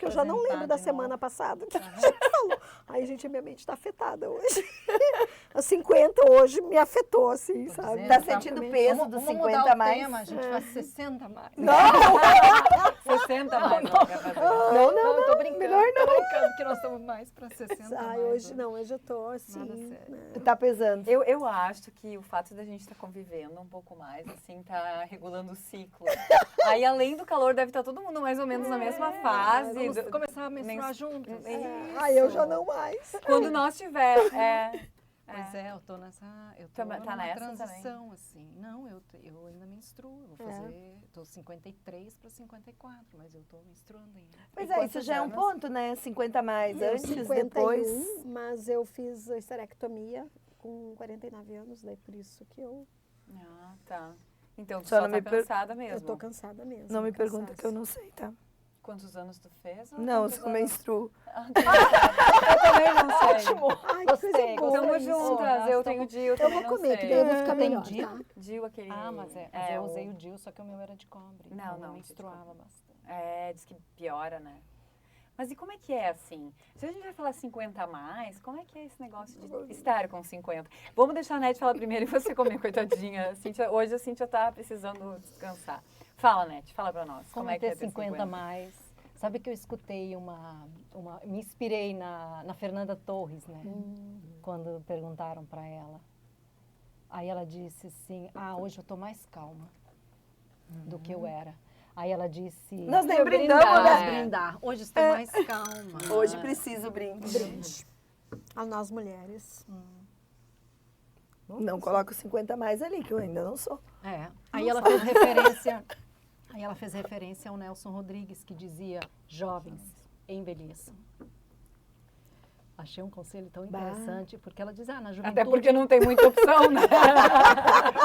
eu já não lembro da semana passada que a gente falou. Aí, gente, minha mente está afetada hoje. Os 50 hoje me afetou, assim, sabe? Tá sentindo o peso dos Vamos 50 mudar a mais? o tema, a gente faz 60 a mais. Não! 60 mais. Não, quer fazer. Não, eu tô brincando. melhor não. Tô brincando que nós estamos mais para 60 a Ai, mais. hoje não, hoje eu tô assim. Nada sério. né? Tá pesando. Eu acho que o fato da gente estar convivendo um pouco mais, assim, tá regulando o ciclo. Aí, além do calor, deve estar todo mundo mais ou menos na mesma fase. Vamos começar a menstruar juntos. Ai, eu já não mais. Quando nós tiver... Pois é, eu tô nessa, Tá numa nessa transição, assim. Não, eu ainda menstruo, eu vou fazer, tô 53 para 54, mas eu tô menstruando ainda. Pois E é, isso quantos já é um anos? ponto, né? 50 a mais, Eu, antes, 51, depois. mas eu fiz a esterectomia com 49 anos, daí por isso que eu Ah, tá. Então, tu Só só não tá me per- cansada mesmo. tô cansada mesmo. Não me pergunta cansaço. que eu não sei, tá? Quantos anos tu fez? Ou Não, quantos só anos? menstruo. Eu também não sei. Ai, que coisa boa Tamo isso. juntas, eu tenho Dil, Eu vou comer, que daí eu vou ficar Tem melhor, dia? tá? Dil, aquele... Mas eu usei o DIU, só que o meu era de cobre. Não, então não, eu de menstruava bastante. Diz que piora, né? Mas e como é que é, assim? Se a gente vai falar 50 a mais, como é que é esse negócio de estar com 50? Vamos deixar a Nete falar primeiro e você comer, coitadinha. Hoje a Cíntia tá precisando descansar. Fala, Nete, fala pra nós. Como é que ter é ter 50 a mais? Sabe que eu escutei me inspirei na Fernanda Torres, né? Quando perguntaram para ela. Aí ela disse assim, hoje eu tô mais calma do que eu era. Aí ela disse... Nós nem brindamos, Vamos né? brindar. Hoje estou mais calma. Hoje preciso brinde. Brinde. A nós mulheres. Não coloco 50 a mais ali, que eu ainda não sou. Aí ela fez referência... Aí ela fez referência ao Nelson Rodrigues, que dizia, jovens, envelheçam. Achei um conselho tão interessante, porque ela diz, na juventude... Até porque não tem muita opção, né?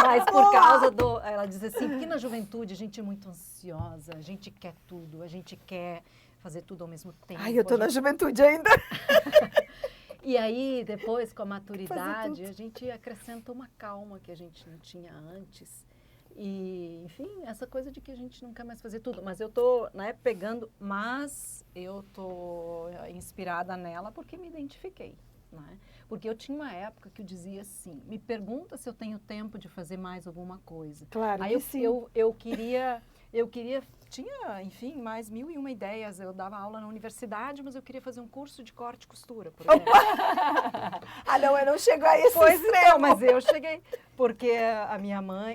Mas por causa do... Ela diz assim, porque na juventude a gente é muito ansiosa, a gente quer tudo, a gente quer fazer tudo ao mesmo tempo. Ai, eu tô na juventude ainda. E aí, depois, com a maturidade, a gente acrescenta uma calma que a gente não tinha antes. E, enfim, essa coisa de que a gente não quer mais fazer tudo. Mas eu tô, mas eu tô inspirada nela porque me identifiquei, né? Porque eu tinha uma época que eu dizia assim, me pergunta se eu tenho tempo de fazer mais alguma coisa. Claro Aí que sim. eu queria, tinha, enfim, mais 1001 ideias. Eu dava aula na universidade, mas eu queria fazer um curso de corte e costura, por exemplo. Não, eu não chego a esse Pois extremo. então, mas eu cheguei. Porque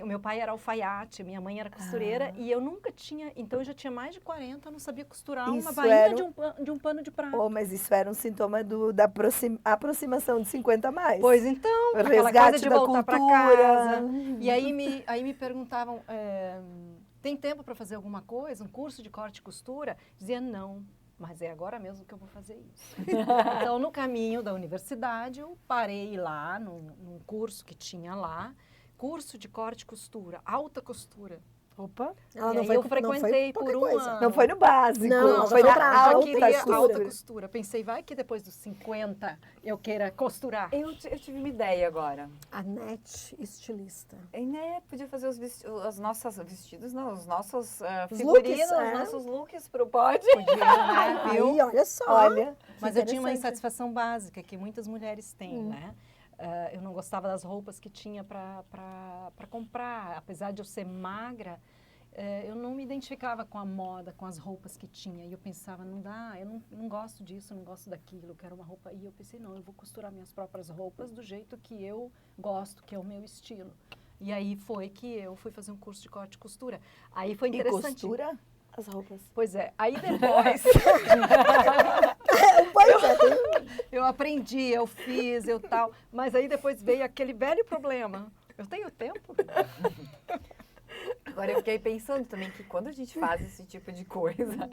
o meu pai era alfaiate, minha mãe era costureira e eu nunca tinha, então eu já tinha mais de 40, eu não sabia costurar uma Isso bainha era de um pano de prato. Mas isso era um sintoma da aproximação de 50 a mais. Pois então, O aquela resgate coisa de da voltar para cultura. casa. E aí me perguntavam, tem tempo para fazer alguma coisa, um curso de corte e costura? Dizia, não, mas é agora mesmo que eu vou fazer isso. Então, no caminho da universidade, eu parei lá, num curso que tinha lá, curso de corte e costura, alta costura. Opa. Ela E não aí foi, eu frequentei não foi por pouca um coisa. ano. Não foi no básico, Não, foi já na foi pra Eu alta queria costura. alta costura. Pensei, vai que depois dos 50 eu queira costurar. Eu tive uma ideia agora. A Nete estilista. E, né, podia fazer os nossos vestidos, não, os nossos Os figurinos, looks, os nossos looks pro pod. Podia, né? Viu? Aí, olha só. Olha, Mas eu tinha uma interessante. insatisfação básica que muitas mulheres têm, né? Eu não gostava das roupas que tinha para comprar. Apesar de eu ser magra, eu não me identificava com a moda, com as roupas que tinha. E eu pensava, não dá, eu não gosto disso, não gosto daquilo, eu quero uma roupa. E eu pensei, não, eu vou costurar minhas próprias roupas do jeito que eu gosto, que é o meu estilo. E aí foi que eu fui fazer um curso de corte e costura. Aí foi e interessante. costura as roupas. Pois é, aí depois Pois é, eu aprendi, eu fiz, eu tal, mas aí depois veio aquele velho problema. Eu tenho tempo? Agora eu fiquei pensando também que quando a gente faz esse tipo de coisa,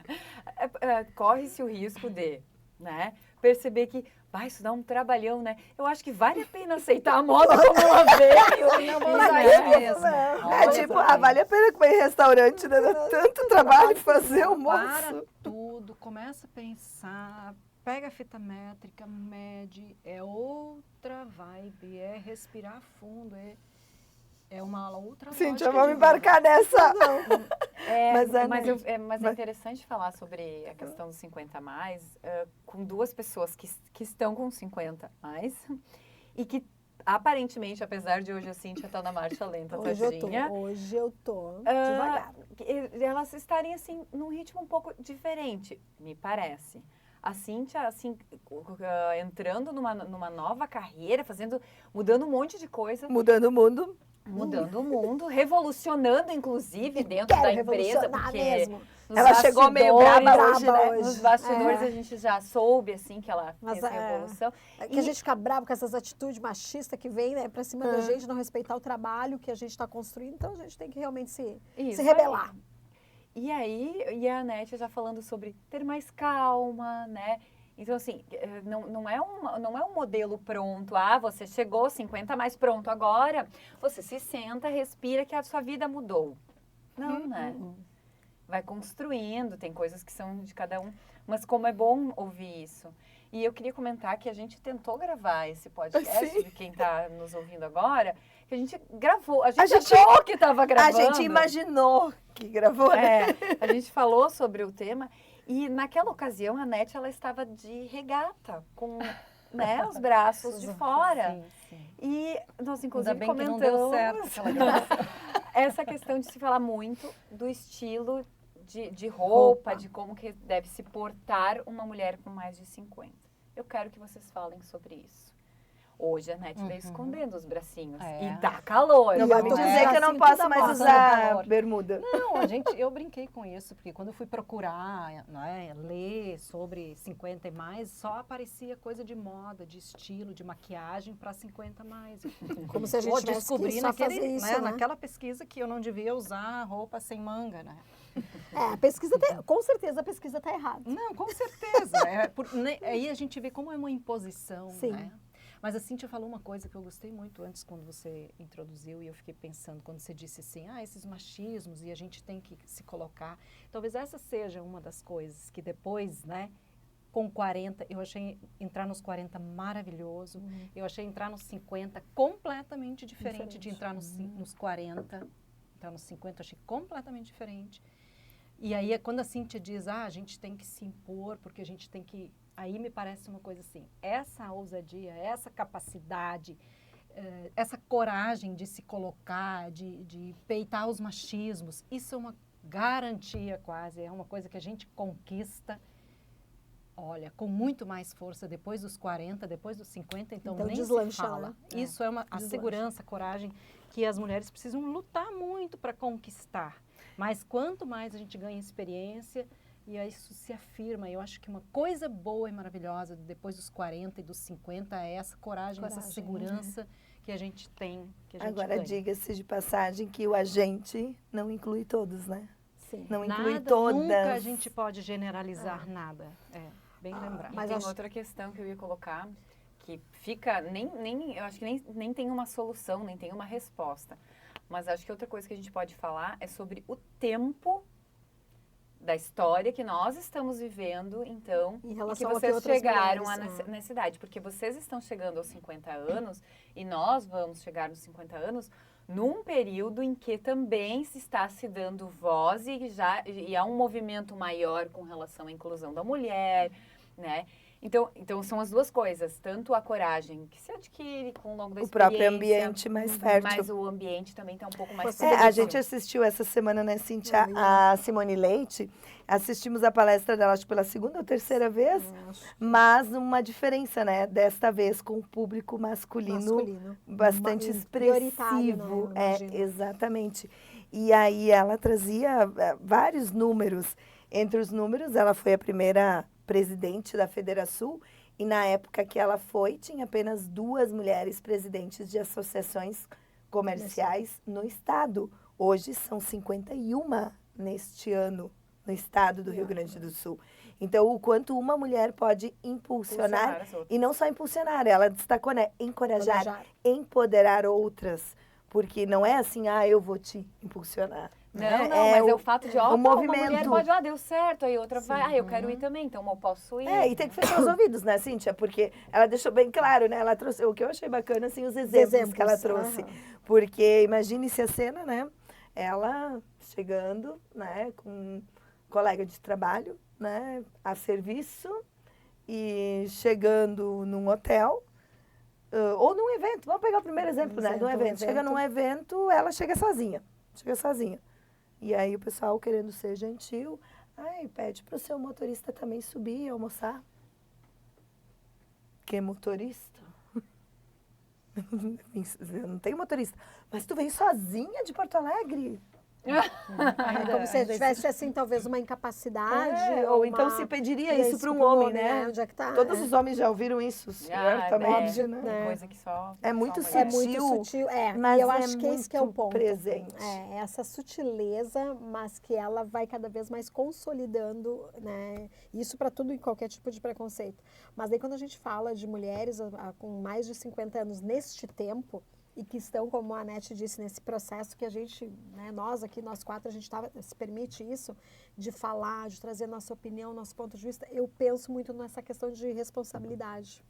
corre-se o risco de, né, perceber que isso dá um trabalhão, né? Eu acho que vale a pena aceitar a moda como ela veio. Não, E mas aí, é mesmo. É tipo, vale a pena comer em restaurante, né? Dá tanto trabalho fazer Para almoço. tudo, começa a pensar, pega a fita métrica, mede, é outra vibe, é respirar fundo, é uma outra Cíntia, lógica vamos de embarcar nessa. Mas é interessante falar sobre a questão dos 50 a mais com duas pessoas que estão com 50 a mais e que aparentemente, apesar de hoje a Cíntia estar na marcha lenta, tadinha, Hoje eu tô devagar. elas estarem assim num ritmo um pouco diferente, me parece. A Cíntia, assim, entrando numa nova carreira, mudando um monte de coisa. Mudando o mundo. Mudando o mundo, revolucionando, inclusive, dentro da empresa, porque mesmo. Ela chegou meio braba hoje, né? Nos bastidores a gente já soube, assim, que ela fez a revolução. Que a gente fica bravo com essas atitudes machistas que vêm, né, pra cima da gente, não respeitar o trabalho que a gente está construindo, então a gente tem que realmente se rebelar. E aí, a Anete já falando sobre ter mais calma, né? Então, assim, não é um modelo pronto. Ah, você chegou 50 a mais pronto agora, você se senta, respira que a sua vida mudou. Não, né? Vai construindo, tem coisas que são de cada um. Mas como é bom ouvir isso. E eu queria comentar que a gente tentou gravar esse podcast, de quem está nos ouvindo agora, que a gente gravou. A gente achou que estava gravando. A gente imaginou que gravou, né? A gente falou sobre o tema. E naquela ocasião, a Anete, ela estava de regata, com né, os braços de fora. Sim, sim. E nós, inclusive, Ainda bem que não deu comentamos certo essa questão de se falar muito do estilo de roupa, de como que deve se portar uma mulher com mais de 50. Eu quero que vocês falem sobre isso. Hoje a Anete veio escondendo os bracinhos. E tá calor. Não vai me dizer que eu não posso mais usar bermuda. Não, eu brinquei com isso, porque quando eu fui procurar, né, ler sobre 50 e mais, só aparecia coisa de moda, de estilo, de maquiagem para 50 a mais. Como se a gente tivesse descobri que só fazer isso, né? naquela pesquisa que eu não devia usar roupa sem manga, né? A pesquisa, com certeza a pesquisa está errada. Não, com certeza. Aí a gente vê como é uma imposição, Sim. né? Mas a Cíntia falou uma coisa que eu gostei muito antes, quando você introduziu, e eu fiquei pensando, quando você disse assim, esses machismos, e a gente tem que se colocar. Talvez essa seja uma das coisas que depois, né, com 40, eu achei entrar nos 40 maravilhoso, eu achei entrar nos 50 completamente diferente de entrar nos 40, entrar nos 50 eu achei completamente diferente. E aí, quando a Cíntia diz, a gente tem que se impor, porque a gente tem que... Aí me parece uma coisa assim, essa ousadia, essa capacidade, essa coragem de se colocar, de peitar os machismos, isso é uma garantia quase, é uma coisa que a gente conquista, olha, com muito mais força depois dos 40, depois dos 50, então nem deslancha, se fala. Né? Isso é a segurança, a coragem que as mulheres precisam lutar muito para conquistar. Mas quanto mais a gente ganha experiência, e aí isso se afirma. Eu acho que uma coisa boa e maravilhosa depois dos 40 e dos 50 é essa coragem, essa segurança que a gente tem, que a gente Agora, ganha. diga-se de passagem que o agente não inclui todos, né? Sim. Não inclui Nada, todas. nunca a gente pode generalizar nada. Bem lembrado. Mas tem outra questão que eu ia colocar, que fica, eu acho que nem tem uma solução, nem tem uma resposta. Mas acho que outra coisa que a gente pode falar é sobre o tempo da história que nós estamos vivendo, então, em e relação que vocês ao que outras chegaram mulheres, nessa idade. Porque vocês estão chegando aos 50 anos e nós vamos chegar nos 50 anos num período em que também se está se dando voz e há um movimento maior com relação à inclusão da mulher, né? Então são as duas coisas, tanto a coragem que se adquire com o longo da experiência. O próprio ambiente mais fértil. Mas o ambiente também está um pouco mais a gente assistiu essa semana, né, Cíntia, a Simone Leite. Assistimos a palestra dela, acho que pela segunda ou terceira vez, mas uma diferença, né, desta vez com o público masculino. Bastante expressivo. Exatamente. E aí ela trazia vários números. Entre os números, ela foi a primeira presidente da Federação, e na época que ela foi, tinha apenas 2 mulheres presidentes de associações comerciais no estado. Hoje são 51 neste ano no estado do Rio Grande do Sul. Então, o quanto uma mulher pode impulsionar, e não só impulsionar, ela destacou, né, encorajar, empoderar outras. Porque não é assim, eu vou te impulsionar. Não, né? mas é o fato de, o uma movimento. mulher pode, deu certo, aí outra vai, eu quero ir também, então eu posso ir. E tem que fechar os ouvidos, né, Cíntia? Porque ela deixou bem claro, né? Ela trouxe, o que eu achei bacana, assim, os exemplos que ela trouxe. Porque imagine-se a cena, né? Ela chegando, né, com um colega de trabalho, né, a serviço, e chegando num hotel, ou num evento. Vamos pegar o primeiro exemplo, né? Num evento. Chega num evento, ela chega sozinha. E aí o pessoal, querendo ser gentil, pede para o seu motorista também subir e almoçar. Que motorista? Eu não tenho motorista. Mas tu veio sozinha de Porto Alegre? Como se tivesse, assim, talvez uma incapacidade. Ou então se pediria isso para um homem, né? Onde é que tá? Todos os homens já ouviram isso, certamente, óbvio, né? Coisa que só... É muito só sutil. É muito sutil, mas e eu acho que esse que é o muito ponto. presente. Essa sutileza, mas que ela vai cada vez mais consolidando, né? Isso para tudo e qualquer tipo de preconceito. Mas aí quando a gente fala de mulheres com mais de 50 anos neste tempo, e que estão, como a Anete disse, nesse processo que a gente, né, nós 4, a gente se permite isso, de falar, de trazer nossa opinião, nosso ponto de vista, eu penso muito nessa questão de responsabilidade.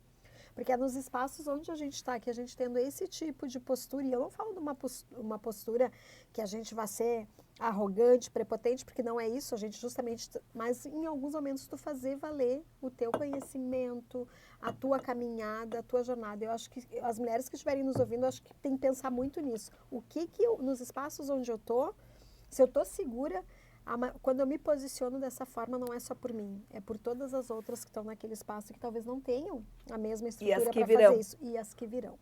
Porque é nos espaços onde a gente está, que a gente tendo esse tipo de postura, e eu não falo de uma postura que a gente vai ser arrogante, prepotente, porque não é isso, a gente justamente, mas em alguns momentos tu fazer valer o teu conhecimento, a tua caminhada, a tua jornada. Eu acho que as mulheres que estiverem nos ouvindo, eu acho que tem que pensar muito nisso. O que eu, nos espaços onde eu tô, se eu tô segura, quando eu me posiciono dessa forma, não é só por mim, é por todas as outras que estão naquele espaço que talvez não tenham a mesma estrutura para fazer isso. E as que virão.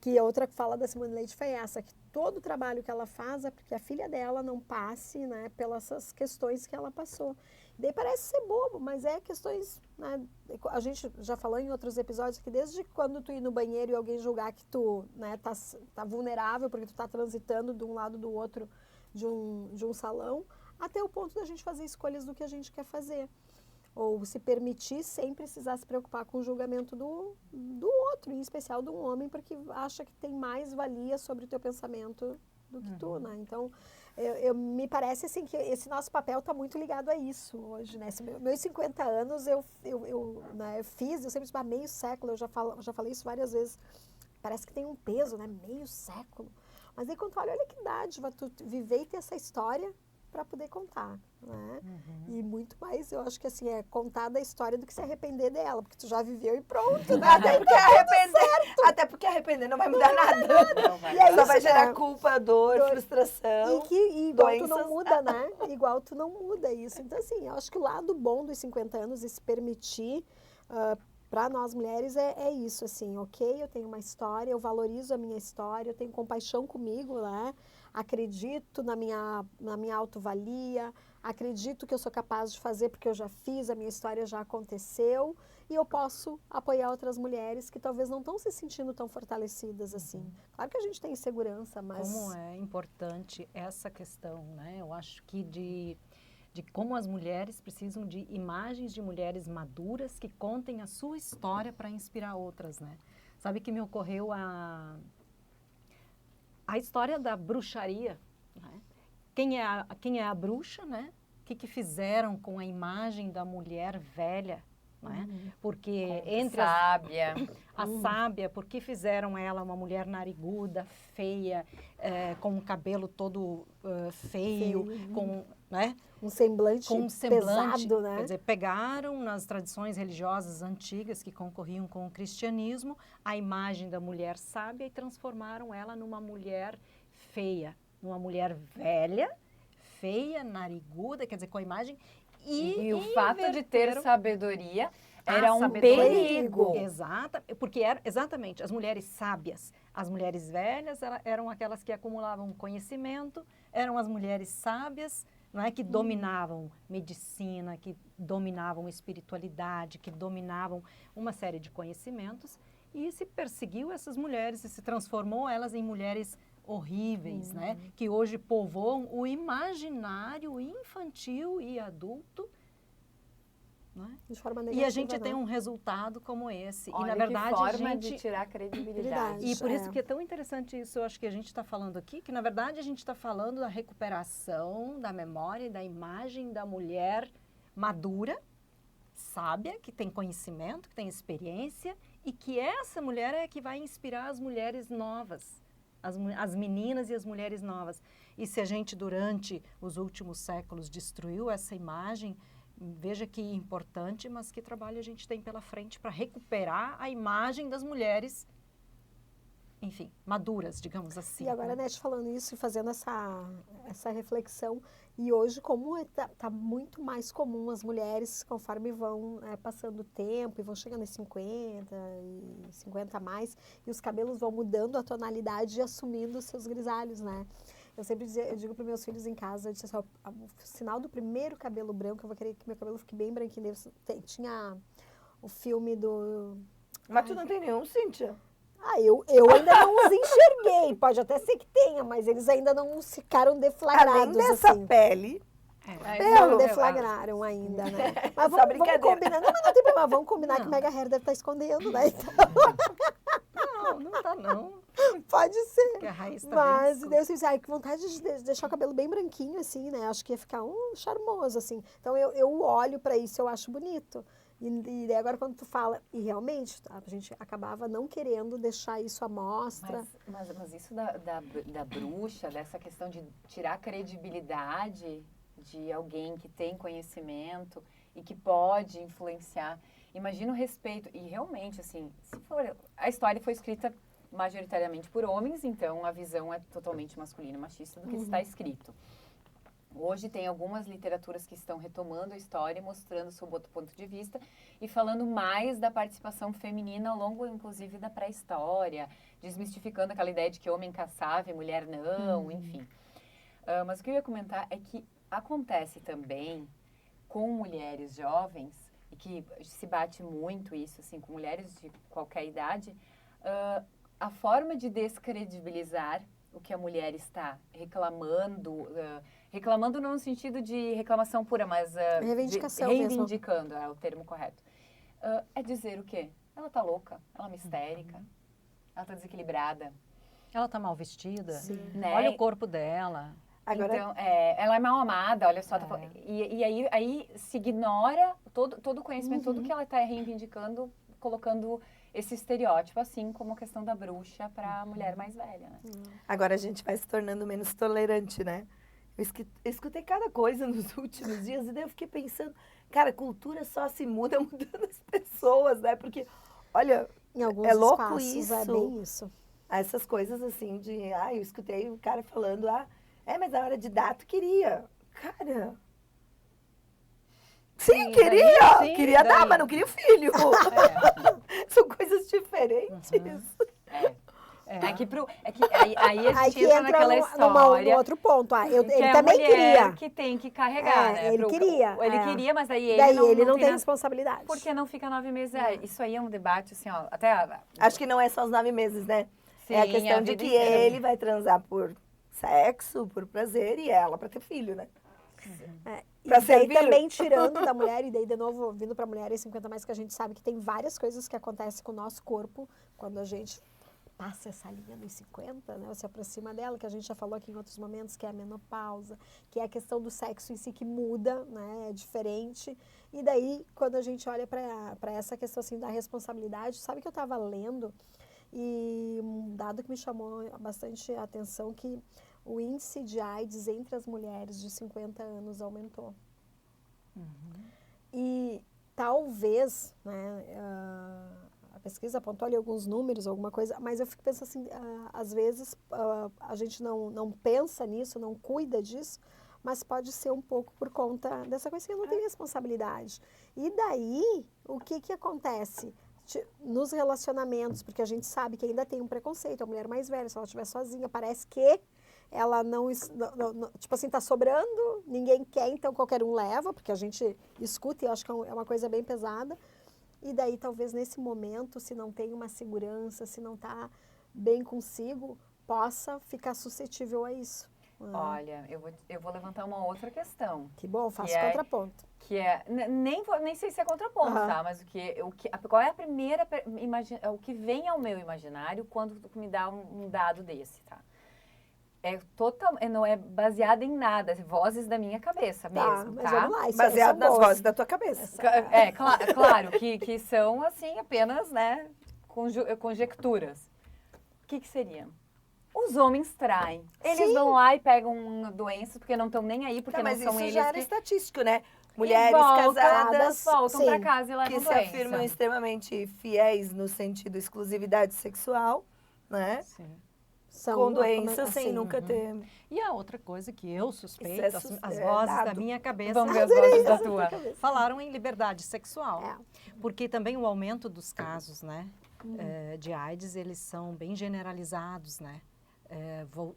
Que outra fala da Simone Leite foi essa, que todo o trabalho que ela faz é porque a filha dela não passe, né, pelas questões que ela passou. Daí parece ser bobo, mas é questões, né, a gente já falou em outros episódios que desde quando tu ir no banheiro e alguém julgar que tu, né, tá vulnerável porque tu tá transitando de um lado do outro de um salão, até o ponto da gente fazer escolhas do que a gente quer fazer. Ou se permitir sem precisar se preocupar com o julgamento do outro, em especial de um homem, porque acha que tem mais valia sobre o teu pensamento do que tu, né? Então, me parece assim que esse nosso papel está muito ligado a isso hoje, né? Meus 50 anos eu fiz, eu sempre disse, meio século, eu já falei isso várias vezes, parece que tem um peso, né? Meio século. Mas aí quando tu olha que dádiva tu viver e ter essa história para poder contar, né? E muito mais, eu acho que assim, é contar da história do que se arrepender dela, porque tu já viveu e pronto, né? Até porque arrepender não vai mudar nada. Não vai. E é Só isso, vai gerar né? culpa, dor, frustração. E igual doenças. tu não muda, né? Igual tu não muda isso. Então, assim, eu acho que o lado bom dos 50 anos e se permitir, para nós mulheres, é isso, assim, ok? Eu tenho uma história, eu valorizo a minha história, eu tenho compaixão comigo, né? Acredito na minha autovalia, acredito que eu sou capaz de fazer porque eu já fiz, a minha história já aconteceu, e eu posso apoiar outras mulheres que talvez não estão se sentindo tão fortalecidas assim. Claro que a gente tem insegurança, mas... Como é importante essa questão, né? Eu acho que de como as mulheres precisam de imagens de mulheres maduras que contem a sua história para inspirar outras, né? Sabe que me ocorreu a história da bruxaria, né? Quem é a bruxa, né? O que fizeram com a imagem da mulher velha, né? Porque entre sábia. a sábia, por que fizeram ela uma mulher nariguda, feia, com o cabelo todo feio, com, né? Um semblante pesado, né? Quer dizer, pegaram nas tradições religiosas antigas que concorriam com o cristianismo a imagem da mulher sábia e transformaram ela numa mulher feia, numa mulher velha, feia, nariguda, quer dizer, com a imagem... E o fato de ter sabedoria era um perigo. Exato, porque exatamente, as mulheres sábias, as mulheres velhas eram aquelas que acumulavam conhecimento, eram as mulheres sábias, não é, que dominavam medicina, que dominavam espiritualidade, que dominavam uma série de conhecimentos, e se perseguiu essas mulheres e se transformou elas em mulheres horríveis, né? Que hoje povoam o imaginário infantil e adulto né? De forma E negativa, a gente né? tem um resultado como esse. Olha, e, na verdade, que forma a gente... de tirar credibilidade. E por isso É. que é tão interessante isso, eu acho que a gente está falando aqui, que na verdade a gente está falando da recuperação da memória e da imagem da mulher madura, sábia, que tem conhecimento, que tem experiência, e que essa mulher é que vai inspirar as mulheres novas, as meninas e as mulheres novas. E se a gente, durante os últimos séculos, destruiu essa imagem, veja que importante, mas que trabalho a gente tem pela frente para recuperar a imagem das mulheres, enfim, maduras, digamos assim. E agora, né? Nete, falando isso e fazendo essa reflexão, e hoje como tá muito mais comum as mulheres, conforme vão passando o tempo, e vão chegando em 50 e 50 a mais, e os cabelos vão mudando a tonalidade e assumindo os seus grisalhos, né? Eu digo para meus filhos em casa, eu disse assim, ó, o sinal do primeiro cabelo branco, eu vou querer que meu cabelo fique bem branquinho. Tinha o filme do... Mas tu não tem nenhum, Cíntia? Eu ainda não os enxerguei, pode até ser que tenha, mas eles ainda não ficaram deflagrados, Além dessa assim. pele, Não deflagraram ainda, né? Mas vamos combinar. Não, mas não tem problema, vamos combinar que o Mega Hair deve estar escondendo, né? Então, Não tá não. pode ser. Porque a raiz tá Mas bem Deus disse, ai, que vontade de deixar o cabelo bem branquinho, assim, né? Acho que ia ficar charmoso, assim. Então eu olho pra isso, eu acho bonito. E daí agora quando tu fala, e realmente, a gente acabava não querendo deixar isso à mostra. Mas isso da bruxa, dessa questão de tirar a credibilidade de alguém que tem conhecimento e que pode influenciar. Imagina o respeito. E realmente, assim, se for, a história foi escrita majoritariamente por homens, então a visão é totalmente masculina e machista do que está escrito. Hoje tem algumas literaturas que estão retomando a história, mostrando sob outro ponto de vista e falando mais da participação feminina ao longo, inclusive, da pré-história, desmistificando aquela ideia de que homem caçava e mulher não, enfim. Mas o que eu ia comentar é que acontece também com mulheres jovens, e que se bate muito isso, assim, com mulheres de qualquer idade, a forma de descredibilizar o que a mulher está reclamando, reclamando não no sentido de reclamação pura, mas reivindicação reivindicando, é o termo correto. É dizer o quê? Ela tá louca, ela é histérica, ela tá desequilibrada. Ela tá mal vestida, Né? olha o corpo dela. agora Então, ela é mal amada, olha só. E aí se ignora todo o conhecimento, tudo que ela está reivindicando, colocando esse estereótipo, assim como a questão da bruxa para a mulher mais velha, né? agora a gente vai se tornando menos tolerante, né? Eu escutei cada coisa nos últimos dias e daí eu fiquei pensando, cara, cultura só se muda mudando as pessoas, né? Porque, olha, Em alguns é louco espaços isso. é bem isso. Essas coisas assim de, eu escutei o cara falando, mas na hora de dar tu queria. Cara, sim, queria! sim, Queria dar, daí. mas não queria o filho. São coisas diferentes. É que aí a Aí gente que entra entra naquela no história. outro ponto. Ele que é a também mulher queria. que tem que carregar, né? Ele queria. Ele queria, mas daí ele Daí não, ele não tem nada- responsabilidade. Porque não fica 9 meses. Isso aí é um debate, assim, ó. Até Acho que não é só os 9 meses, né? sim, é a questão de vida que inteira. ele vai transar por sexo, por prazer, e ela pra ter filho, né? E Pra daí servir. também tirando da mulher, e daí de novo vindo pra mulher e 50 mais, que a gente sabe que tem várias coisas que acontecem com o nosso corpo quando a gente passa essa linha dos 50, né? Se aproxima dela, que a gente já falou aqui em outros momentos, que é a menopausa, que é a questão do sexo em si que muda, né? É diferente. E daí, quando a gente olha para essa questão assim da responsabilidade, sabe que eu estava lendo e um dado que me chamou bastante a atenção, que o índice de AIDS entre as mulheres de 50 anos aumentou. E talvez, né, a pesquisa apontou ali alguns números, alguma coisa, mas eu fico pensando assim, às vezes a gente não pensa nisso, não cuida disso, mas pode ser um pouco por conta dessa coisa que não tem responsabilidade. E daí, o que acontece? Nos relacionamentos, porque a gente sabe que ainda tem um preconceito, a mulher mais velha, se ela estiver sozinha, parece que ela não, tipo assim, tá sobrando, ninguém quer, então qualquer um leva, porque a gente escuta e eu acho que é uma coisa bem pesada. E daí, talvez nesse momento, se não tem uma segurança, se não tá bem consigo, possa ficar suscetível a isso. Olha, eu vou levantar uma outra questão. Que bom, faço Que é- contraponto. Que é, nem sei se é contraponto, Aham. tá? Mas qual é a primeira, o que vem ao meu imaginário quando tu me dá um dado desse, tá? Não é baseado em nada, vozes da minha cabeça mesmo, mas tá? vamos lá. Isso Baseado são nas boas. vozes da tua cabeça. Claro, que são, assim, apenas, né, conjecturas. O que seriam? Os homens traem. Eles Sim. vão lá e pegam doenças porque não estão nem aí, porque Tá, não mas são isso eles já era que... estatístico, né? E Mulheres casadas voltam sim, pra casa e levam que se doença. afirmam extremamente fiéis no sentido exclusividade sexual, né? Sim. Com doença sem assim, nunca ter. E a outra coisa que eu suspeito, Isso é as vozes da dado. minha cabeça Vamos ver as vozes da tua. falaram em liberdade sexual. É. Porque também o aumento dos casos, né, de AIDS, eles são bem generalizados, né?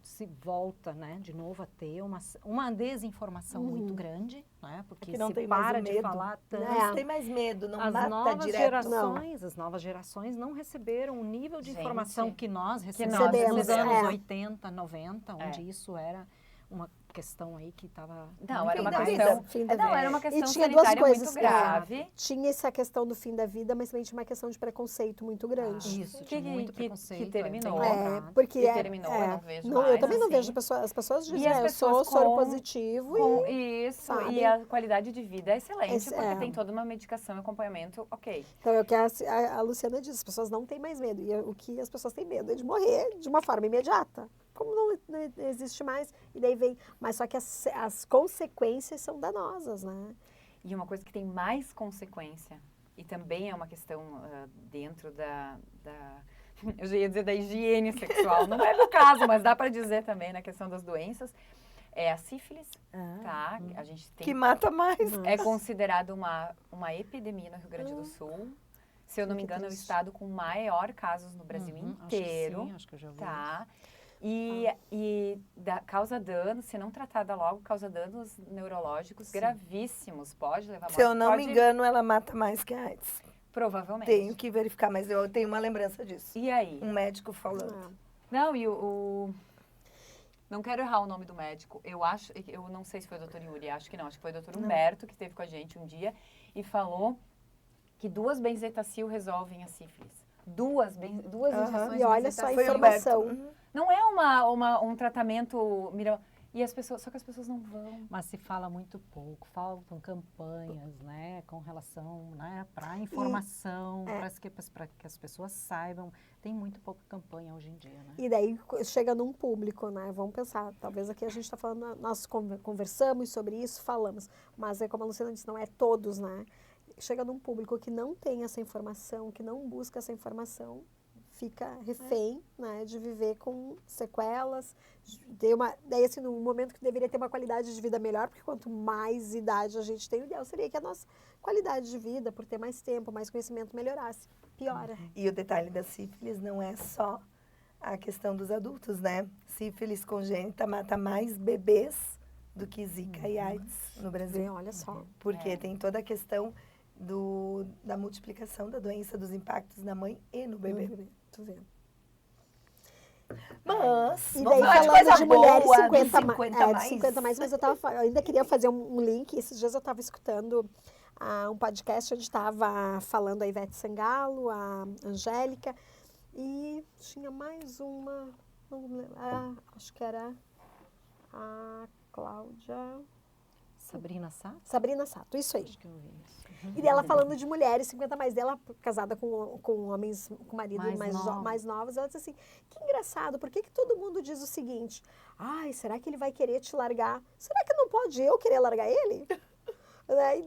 Se volta, né, de novo a ter uma desinformação muito grande, né? Porque Que não se tem mais para o de medo. falar tanto. Não tem mais medo, não As mata novas direto. gerações não receberam o nível de Gente, informação que nós nós recebemos nos recebemos. anos É. 80, 90, onde isso era uma questão aí que estava... Não, era Fim uma da questão... vida. Fim da Não, vida. era uma questão tinha duas sanitária coisas, muito grave. Tinha essa questão do fim da vida, mas também tinha uma questão de preconceito muito grande. Isso, Que- tinha muito que preconceito. terminou. bem É, lembrado. porque Que terminou, eu não vejo eu mais, também não assim. vejo as pessoas dizem, as eu pessoas sou soro com- positivo Isso, sabe? e a qualidade de vida é excelente, Esse- porque é. tem toda uma medicação e acompanhamento, ok. Então, é o que a Luciana diz, as pessoas não têm mais medo. E o que as pessoas têm medo é de morrer de uma forma imediata. Como não existe mais, e daí vem... Mas só que as consequências são danosas, né? E uma coisa que tem mais consequência, e também é uma questão dentro da... Eu já ia dizer da higiene sexual, não é do caso, mas dá para dizer também na questão das doenças, é a sífilis, tá? A gente tem... Que mata mais. É considerado uma epidemia no Rio Grande do Sul. Se eu não me engano, é o estado com maior casos no Brasil inteiro. Acho que eu já ouvi Tá? Causa danos, se não tratada logo, causa danos neurológicos gravíssimos. Pode levar à morte. Se eu não me pode- engano, ela mata mais que a AIDS. Provavelmente. Tenho que verificar, mas eu tenho uma lembrança disso. E aí? Um médico falando. Não, e não quero errar o nome do médico. Eu não sei se foi o Dr. Yuri, acho que não. Acho que foi o Dr. Humberto que esteve com a gente um dia e falou que 2 benzetacil resolvem a sífilis. Duas injeções E de olha só a benzetacil. Foi o informação. Humberto. Não é um tratamento e só que as pessoas não vão. Mas se fala muito pouco, faltam campanhas, né, com relação, né, para informação, para que as pessoas saibam. Tem muito pouca campanha hoje em dia, né? E daí chega num público, né? Vamos pensar, talvez aqui a gente está falando, nós conversamos sobre isso, falamos, mas é como a Luciana disse, não é todos, né? Chega num público que não tem essa informação, que não busca essa informação, fica refém, né, de viver com sequelas, daí assim, num momento que deveria ter uma qualidade de vida melhor, porque quanto mais idade a gente tem, o ideal seria que a nossa qualidade de vida, por ter mais tempo, mais conhecimento, melhorasse. Piora. E o detalhe da sífilis não é só a questão dos adultos, né? Sífilis congênita mata mais bebês do que Zika e AIDS no Brasil. Olha só. Porque tem toda a questão da multiplicação da doença, dos impactos na mãe e no bebê. Tu vê. Mas, E vamos daí falar de falando coisa de mulheres boa, 50, dos 50 mais. 50 mais, mas eu ainda queria fazer um link. Esses dias eu estava escutando um podcast onde estava falando a Ivete Sangalo, a Angélica, e tinha mais uma, não me lembro, acho que era a Cláudia... Sabrina Sato, isso aí. Acho que eu vi isso. E dela falando de mulheres, 50 mais dela, casada com homens, com marido mais novos, ela disse assim, que engraçado, por que todo mundo diz o seguinte, ai, será que ele vai querer te largar? Será que não pode eu querer largar ele? Né?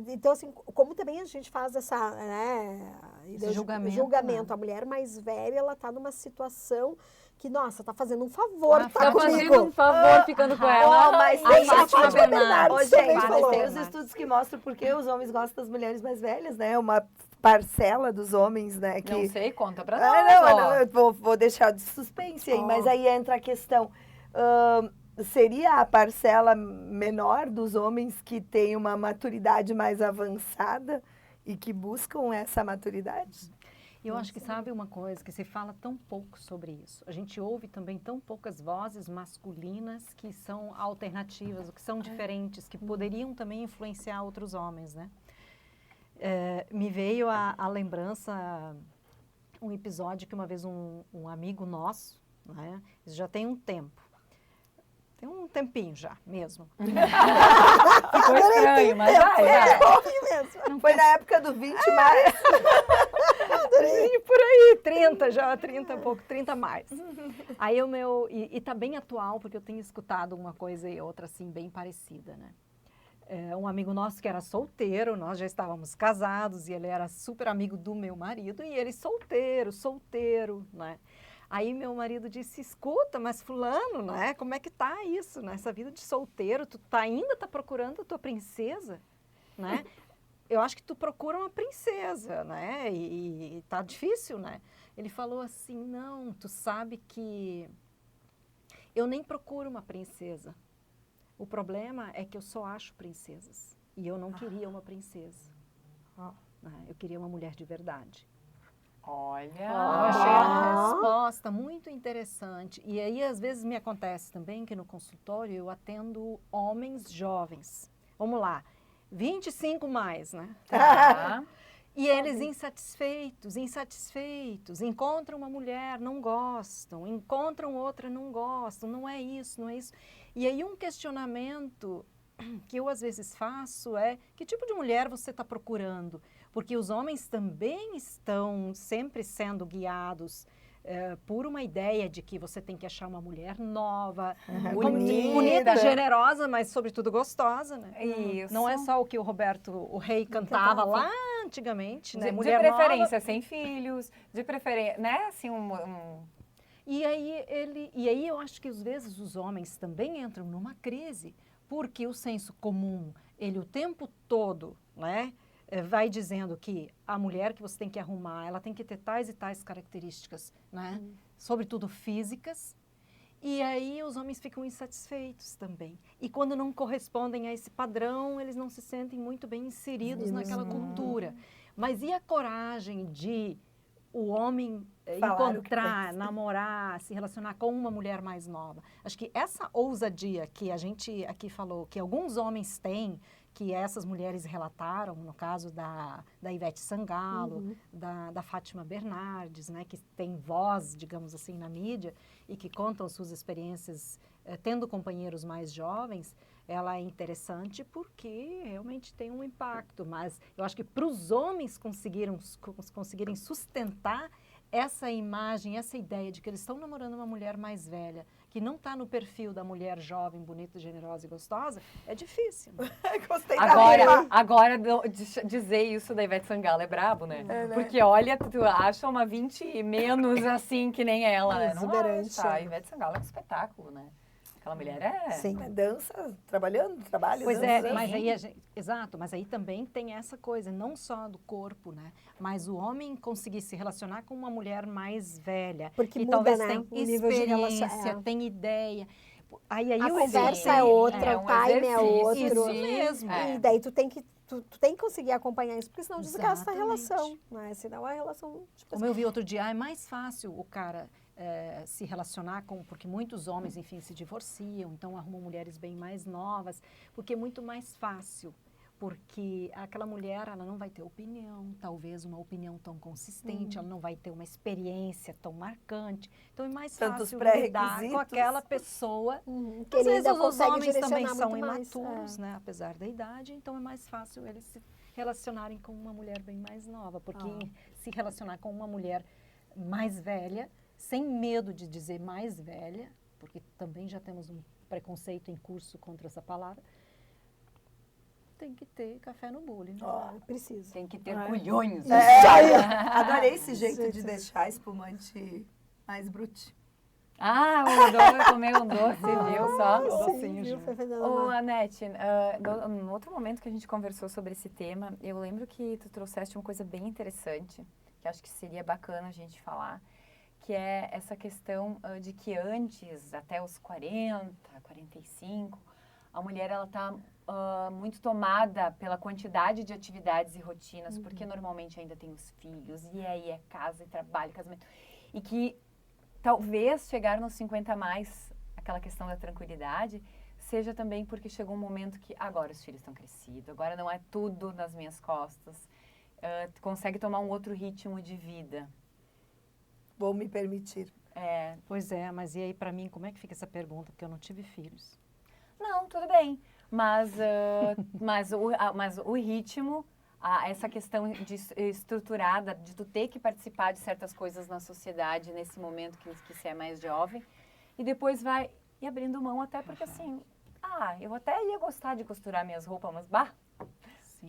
Então, assim, como também a gente faz essa, né, Esse julgamento, né? A mulher mais velha, ela tá numa situação que, nossa, tá fazendo um favor, Tá comigo. fazendo um favor ficando com ela. Mas A tem Fátima Bernardes Ô, também gente, falou. tem os estudos que mostram por que os homens gostam das mulheres mais velhas, né? Uma parcela dos homens, né? Que... Não sei, conta pra Ah, nós. não, eu vou deixar de suspense aí, mas aí entra a questão. Seria a parcela menor dos homens que têm uma maturidade mais avançada e que buscam essa maturidade? E eu acho que sabe uma coisa, que se fala tão pouco sobre isso. A gente ouve também tão poucas vozes masculinas que são alternativas, que são diferentes, que poderiam também influenciar outros homens, né? Me veio a lembrança, um episódio que uma vez um amigo nosso, né? Isso já tem um tempo. Tem um tempinho já, mesmo. Ficou estranho, mas vai. Não foi na época do 20 mais. Por aí, 30 já, 30 pouco, 30 mais. Aí e tá bem atual, porque eu tenho escutado uma coisa e outra, assim, bem parecida, né? Um amigo nosso que era solteiro, nós já estávamos casados, e ele era super amigo do meu marido, e ele solteiro, né? Aí meu marido disse, escuta, mas fulano, né? Como é que tá isso, né? Essa vida de solteiro, tu ainda tá procurando a tua princesa, né? Eu acho que tu procura uma princesa, né? E tá difícil, né? Ele falou assim, não, tu sabe que eu nem procuro uma princesa. O problema é que eu só acho princesas. E eu não queria uma princesa. Né? Eu queria uma mulher de verdade. Olha! Eu achei uma resposta muito interessante. E aí, às vezes, me acontece também que no consultório eu atendo homens jovens. Vamos lá, 25 mais, né? Tá. E eles insatisfeitos, encontram uma mulher, não gostam, encontram outra, não gostam, não é isso, não é isso. E aí um questionamento que eu às vezes faço é, que tipo de mulher você está procurando? Porque os homens também estão sempre sendo guiados por uma ideia de que você tem que achar uma mulher nova, bonita, generosa, mas sobretudo gostosa, né? Isso. Não é só o que o rei cantava lá antigamente, né? De Mulher preferência nova. sem filhos, de preferência, né? Assim, E aí eu acho que às vezes os homens também entram numa crise, porque o senso comum, ele o tempo todo, né? Vai dizendo que a mulher que você tem que arrumar, ela tem que ter tais e tais características, né? Sobretudo físicas. E aí os homens ficam insatisfeitos também. E quando não correspondem a esse padrão, eles não se sentem muito bem inseridos naquela cultura. Mas e a coragem de o homem encontrar, namorar, se relacionar com uma mulher mais nova? Acho que essa ousadia que a gente aqui falou, que alguns homens têm, que essas mulheres relataram, no caso da Ivete Sangalo, da Fátima Bernardes, né, que tem voz, digamos assim, na mídia, e que contam suas experiências tendo companheiros mais jovens, ela é interessante porque realmente tem um impacto. Mas eu acho que para os homens conseguirem sustentar essa imagem, essa ideia de que eles estão namorando uma mulher mais velha, que não está no perfil da mulher jovem, bonita, generosa e gostosa, é difícil. Né? Gostei agora dizer isso da Ivete Sangalo é brabo, né? Porque olha, tu acha uma 20 menos assim que nem ela, né? Não acha. A Ivete Sangalo é um espetáculo, né? Aquela mulher é... Sim, dança, trabalha, Pois dança. mas aí exato, mas aí também tem essa coisa, não só do corpo, né? Mas o homem conseguir se relacionar com uma mulher mais velha. Porque e muda, talvez né? tem O nível de experiência, tem ideia. Aí a o conversa é outra, o time é outro. Isso mesmo. E daí tu tem que conseguir acompanhar isso, porque senão desgasta a relação, né? Senão a relação... Tipo, como eu vi outro dia, é mais fácil o cara se relacionar porque muitos homens, enfim, se divorciam, então arrumam mulheres bem mais novas, porque é muito mais fácil, porque aquela mulher, ela não vai ter opinião, talvez uma opinião tão consistente, ela não vai ter uma experiência tão marcante, então é mais fácil lidar com aquela pessoa. Que Às vezes ainda os homens também direcionar são muito mais, imaturos, né, apesar da idade, então é mais fácil eles se relacionarem com uma mulher bem mais nova, porque se relacionar com uma mulher mais velha, sem medo de dizer mais velha, porque também já temos um preconceito em curso contra essa palavra, tem que ter café no bule, né? Precisa. Tem que ter culhões. Adorei esse jeito de deixar espumante mais brute. O doce, comer um doce, viu só? Sim, Ô, Anete, no outro momento que a gente conversou sobre esse tema, eu lembro que tu trouxeste uma coisa bem interessante, que acho que seria bacana a gente falar, que é essa questão de que antes, até os 40, 45, a mulher ela está muito tomada pela quantidade de atividades e rotinas, porque normalmente ainda tem os filhos, e aí é casa e trabalho, casamento. E que talvez chegar nos 50 a mais, aquela questão da tranquilidade, seja também porque chegou um momento que agora os filhos estão crescidos, agora não é tudo nas minhas costas, consegue tomar um outro ritmo de vida. Vou me permitir. Pois é, mas e aí para mim, como é que fica essa pergunta? Porque eu não tive filhos. Não, tudo bem. Mas o ritmo, essa questão estruturada de tu ter que participar de certas coisas na sociedade nesse momento que você é mais jovem, e depois vai e abrindo mão até porque assim, eu até ia gostar de costurar minhas roupas, mas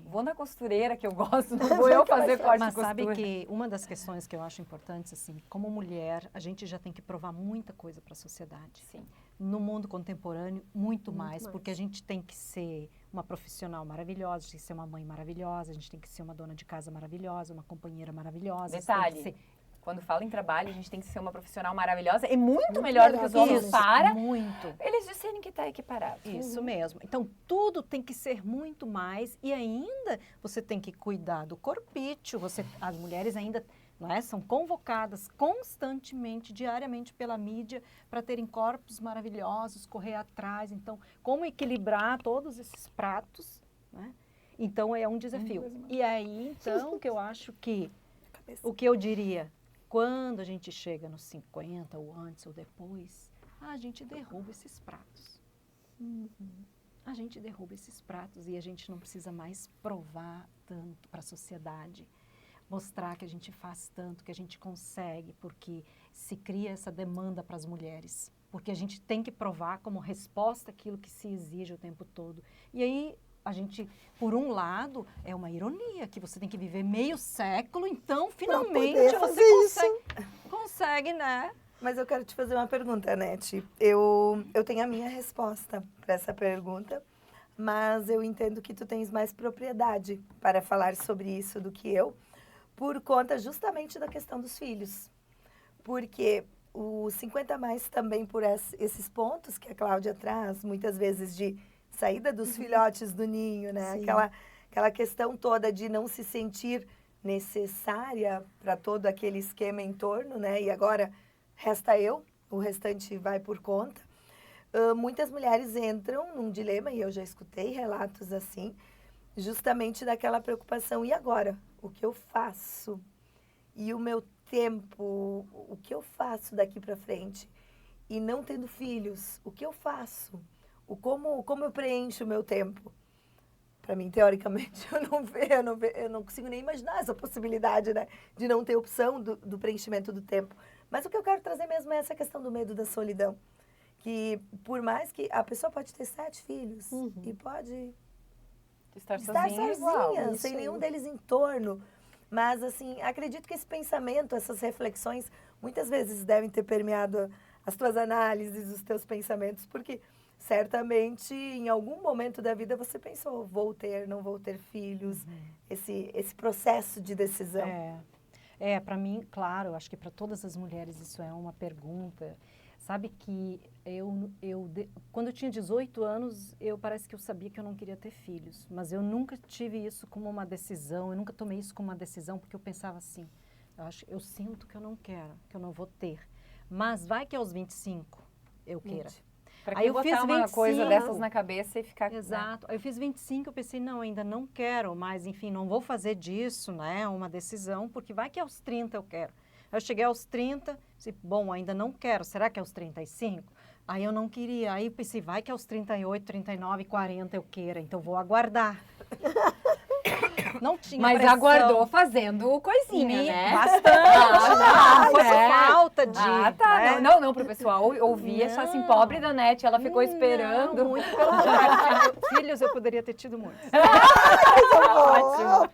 vou na costureira que eu gosto, não vou eu fazer corte de Mas costura. sabe que uma das questões que eu acho importantes, assim, como mulher, a gente já tem que provar muita coisa para a sociedade. Sim. No mundo contemporâneo, muito mais, porque a gente tem que ser uma profissional maravilhosa, a gente tem que ser uma mãe maravilhosa, a gente tem que ser uma dona de casa maravilhosa, uma companheira maravilhosa. Detalhe, quando fala em trabalho, a gente tem que ser uma profissional maravilhosa e muito melhor do que os homens muito. Eles disserem que está equiparado. Isso mesmo. Então, tudo tem que ser muito mais e ainda você tem que cuidar do corpício. As mulheres ainda são convocadas constantemente, diariamente pela mídia para terem corpos maravilhosos, correr atrás. Então, como equilibrar todos esses pratos, né? Então, é um desafio. E aí, então, que eu acho que, o que eu diria, quando a gente chega nos 50, ou antes ou depois, a gente derruba esses pratos. A gente derruba esses pratos e a gente não precisa mais provar tanto para a sociedade, mostrar que a gente faz tanto, que a gente consegue, porque se cria essa demanda para as mulheres. Porque a gente tem que provar como resposta aquilo que se exige o tempo todo. E aí, a gente, por um lado, é uma ironia, que você tem que viver meio século, então, finalmente, você consegue, né? Mas eu quero te fazer uma pergunta, Nete. Eu tenho a minha resposta para essa pergunta, mas eu entendo que tu tens mais propriedade para falar sobre isso do que eu, por conta justamente da questão dos filhos. Porque o 50 a mais também por esses pontos que a Cláudia traz, muitas vezes de saída dos filhotes do ninho, né? Aquela questão toda de não se sentir necessária para todo aquele esquema em torno, né? E agora resta eu, o restante vai por conta. Muitas mulheres entram num dilema, e eu já escutei relatos assim, justamente daquela preocupação. E agora? O que eu faço? E o meu tempo? O que eu faço daqui para frente? E não tendo filhos, o que eu faço? Como eu preencho o meu tempo? Para mim, teoricamente, eu não consigo nem imaginar essa possibilidade, né? De não ter opção do preenchimento do tempo. Mas o que eu quero trazer mesmo é essa questão do medo da solidão. Que, por mais que a pessoa pode ter 7 filhos e pode estar sozinha, sem nenhum deles em torno. Mas, assim, acredito que esse pensamento, essas reflexões, muitas vezes devem ter permeado as tuas análises, os teus pensamentos, porque certamente em algum momento da vida você pensou, vou ter, não vou ter filhos, esse processo de decisão. Para mim, claro, acho que para todas as mulheres isso é uma pergunta. Sabe que quando eu tinha 18 anos, parece que eu sabia que eu não queria ter filhos, mas eu nunca tive isso como uma decisão, eu nunca tomei isso como uma decisão, porque eu pensava assim, eu sinto que eu não quero, que eu não vou ter, mas vai que aos 25 eu queira. Para que botar uma coisa dessas na cabeça e ficar... Exato. Aí eu fiz 25, eu pensei, não, ainda não quero, mas enfim, não vou fazer disso, né, uma decisão, porque vai que aos 30 eu quero. Eu cheguei aos 30, disse, bom, ainda não quero, será que aos 35? Aí eu não queria, aí pensei, vai que aos 38, 39, 40 eu queira, então vou aguardar. Não tinha Mas pressão. aguardou fazendo coisinha, né? Bastante. Foi falta de... Né? Não, pro pessoal ouvir e achar assim, pobre da Nete, ela ficou esperando. Não, muito pelo contrário. Filhos eu poderia ter tido muitos. Ótimo.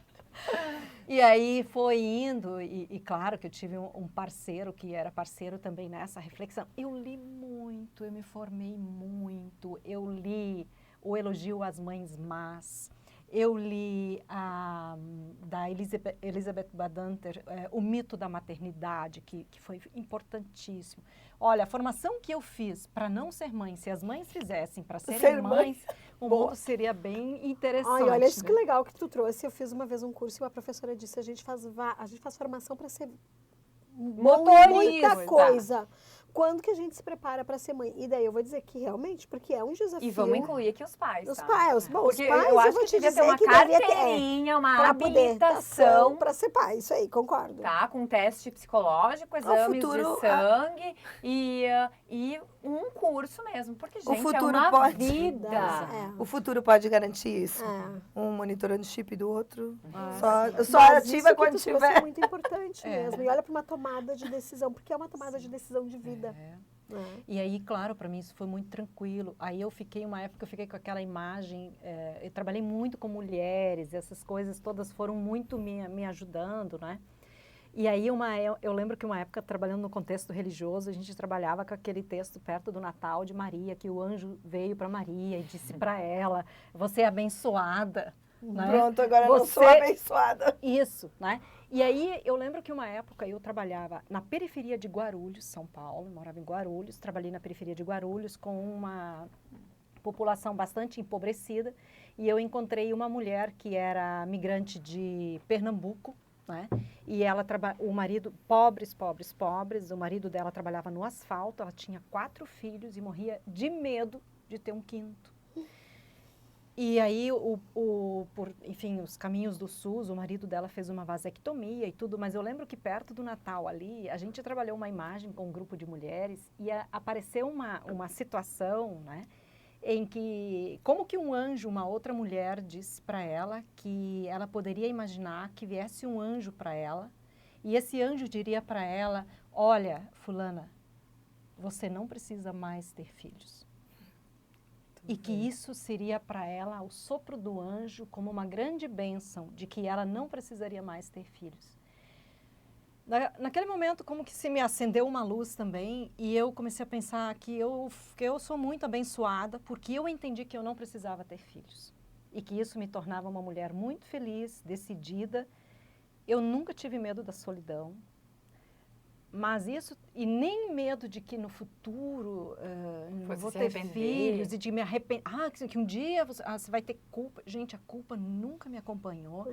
E aí foi indo, e claro que eu tive um parceiro que era parceiro também nessa reflexão. Eu li muito, eu me formei muito, eu li o Elogio às Mães Más, Eu li da Elizabeth Badanter, O Mito da Maternidade, que foi importantíssimo. Olha, a formação que eu fiz para não ser mãe, se as mães fizessem para serem mães, o mundo seria bem interessante. Ai, olha, isso né? que legal que tu trouxe. Eu fiz uma vez um curso e a professora disse, a gente faz formação para ser muita coisa. Quando que a gente se prepara para ser mãe? E daí eu vou dizer que realmente, porque é um desafio. E vamos incluir aqui os pais, Os tá? pais, bom, os Porque pais, eu acho vou que te devia ter dizer uma que devia ter, carteirinha, uma pra habilitação, para ser pai, isso aí, concordo. tá? Com teste psicológico, exames futuro, de sangue e um curso mesmo, porque, gente, futuro é uma pode. vida. É. O futuro pode garantir isso. É. Um monitorando o chip do outro. Ah, Só Mas ativa isso quando que tu trouxe tiver. é muito importante mesmo. E olha para uma tomada de decisão, porque é uma tomada de decisão de vida. E aí, claro, para mim isso foi muito tranquilo. Aí uma época eu fiquei com aquela imagem, eu trabalhei muito com mulheres, essas coisas todas foram muito me ajudando, né? E aí eu lembro que uma época, trabalhando no contexto religioso, a gente trabalhava com aquele texto perto do Natal de Maria, que o anjo veio para Maria e disse para ela, você é abençoada. Né? Pronto, agora eu não sou abençoada. Isso, né? E aí eu lembro que uma época eu trabalhava na periferia de Guarulhos, São Paulo, eu morava em Guarulhos, trabalhei na periferia de Guarulhos com uma população bastante empobrecida e eu encontrei uma mulher que era migrante de Pernambuco, né? E ela o marido, pobres, o marido dela trabalhava no asfalto, ela tinha 4 filhos e morria de medo de ter um quinto. E aí, enfim, os caminhos do SUS, o marido dela fez uma vasectomia e tudo, mas eu lembro que perto do Natal ali, a gente trabalhou uma imagem com um grupo de mulheres e apareceu uma situação, né, em que, como que um anjo, uma outra mulher, disse para ela que ela poderia imaginar que viesse um anjo para ela e esse anjo diria para ela, olha, fulana, você não precisa mais ter filhos. E que isso seria para ela o sopro do anjo como uma grande bênção de que ela não precisaria mais ter filhos. Naquele momento, como que se me acendeu uma luz também e eu comecei a pensar que eu sou muito abençoada porque eu entendi que eu não precisava ter filhos. E que isso me tornava uma mulher muito feliz, decidida. Eu nunca tive medo da solidão. Mas isso, e nem medo de que no futuro não vou ter filhos e de me arrepender. Que um dia você vai ter culpa. Gente, a culpa nunca me acompanhou.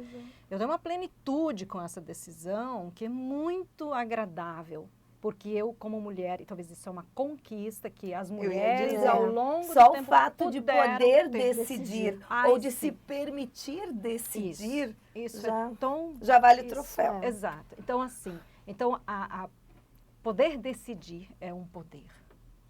Eu dei uma plenitude com essa decisão que é muito agradável. Porque eu, como mulher, e talvez isso é uma conquista que as mulheres ao longo do só tempo o fato de poder decidir ou de sim. se permitir decidir, isso já, é tão, já vale o troféu. Exato. Então, assim, poder decidir é um poder,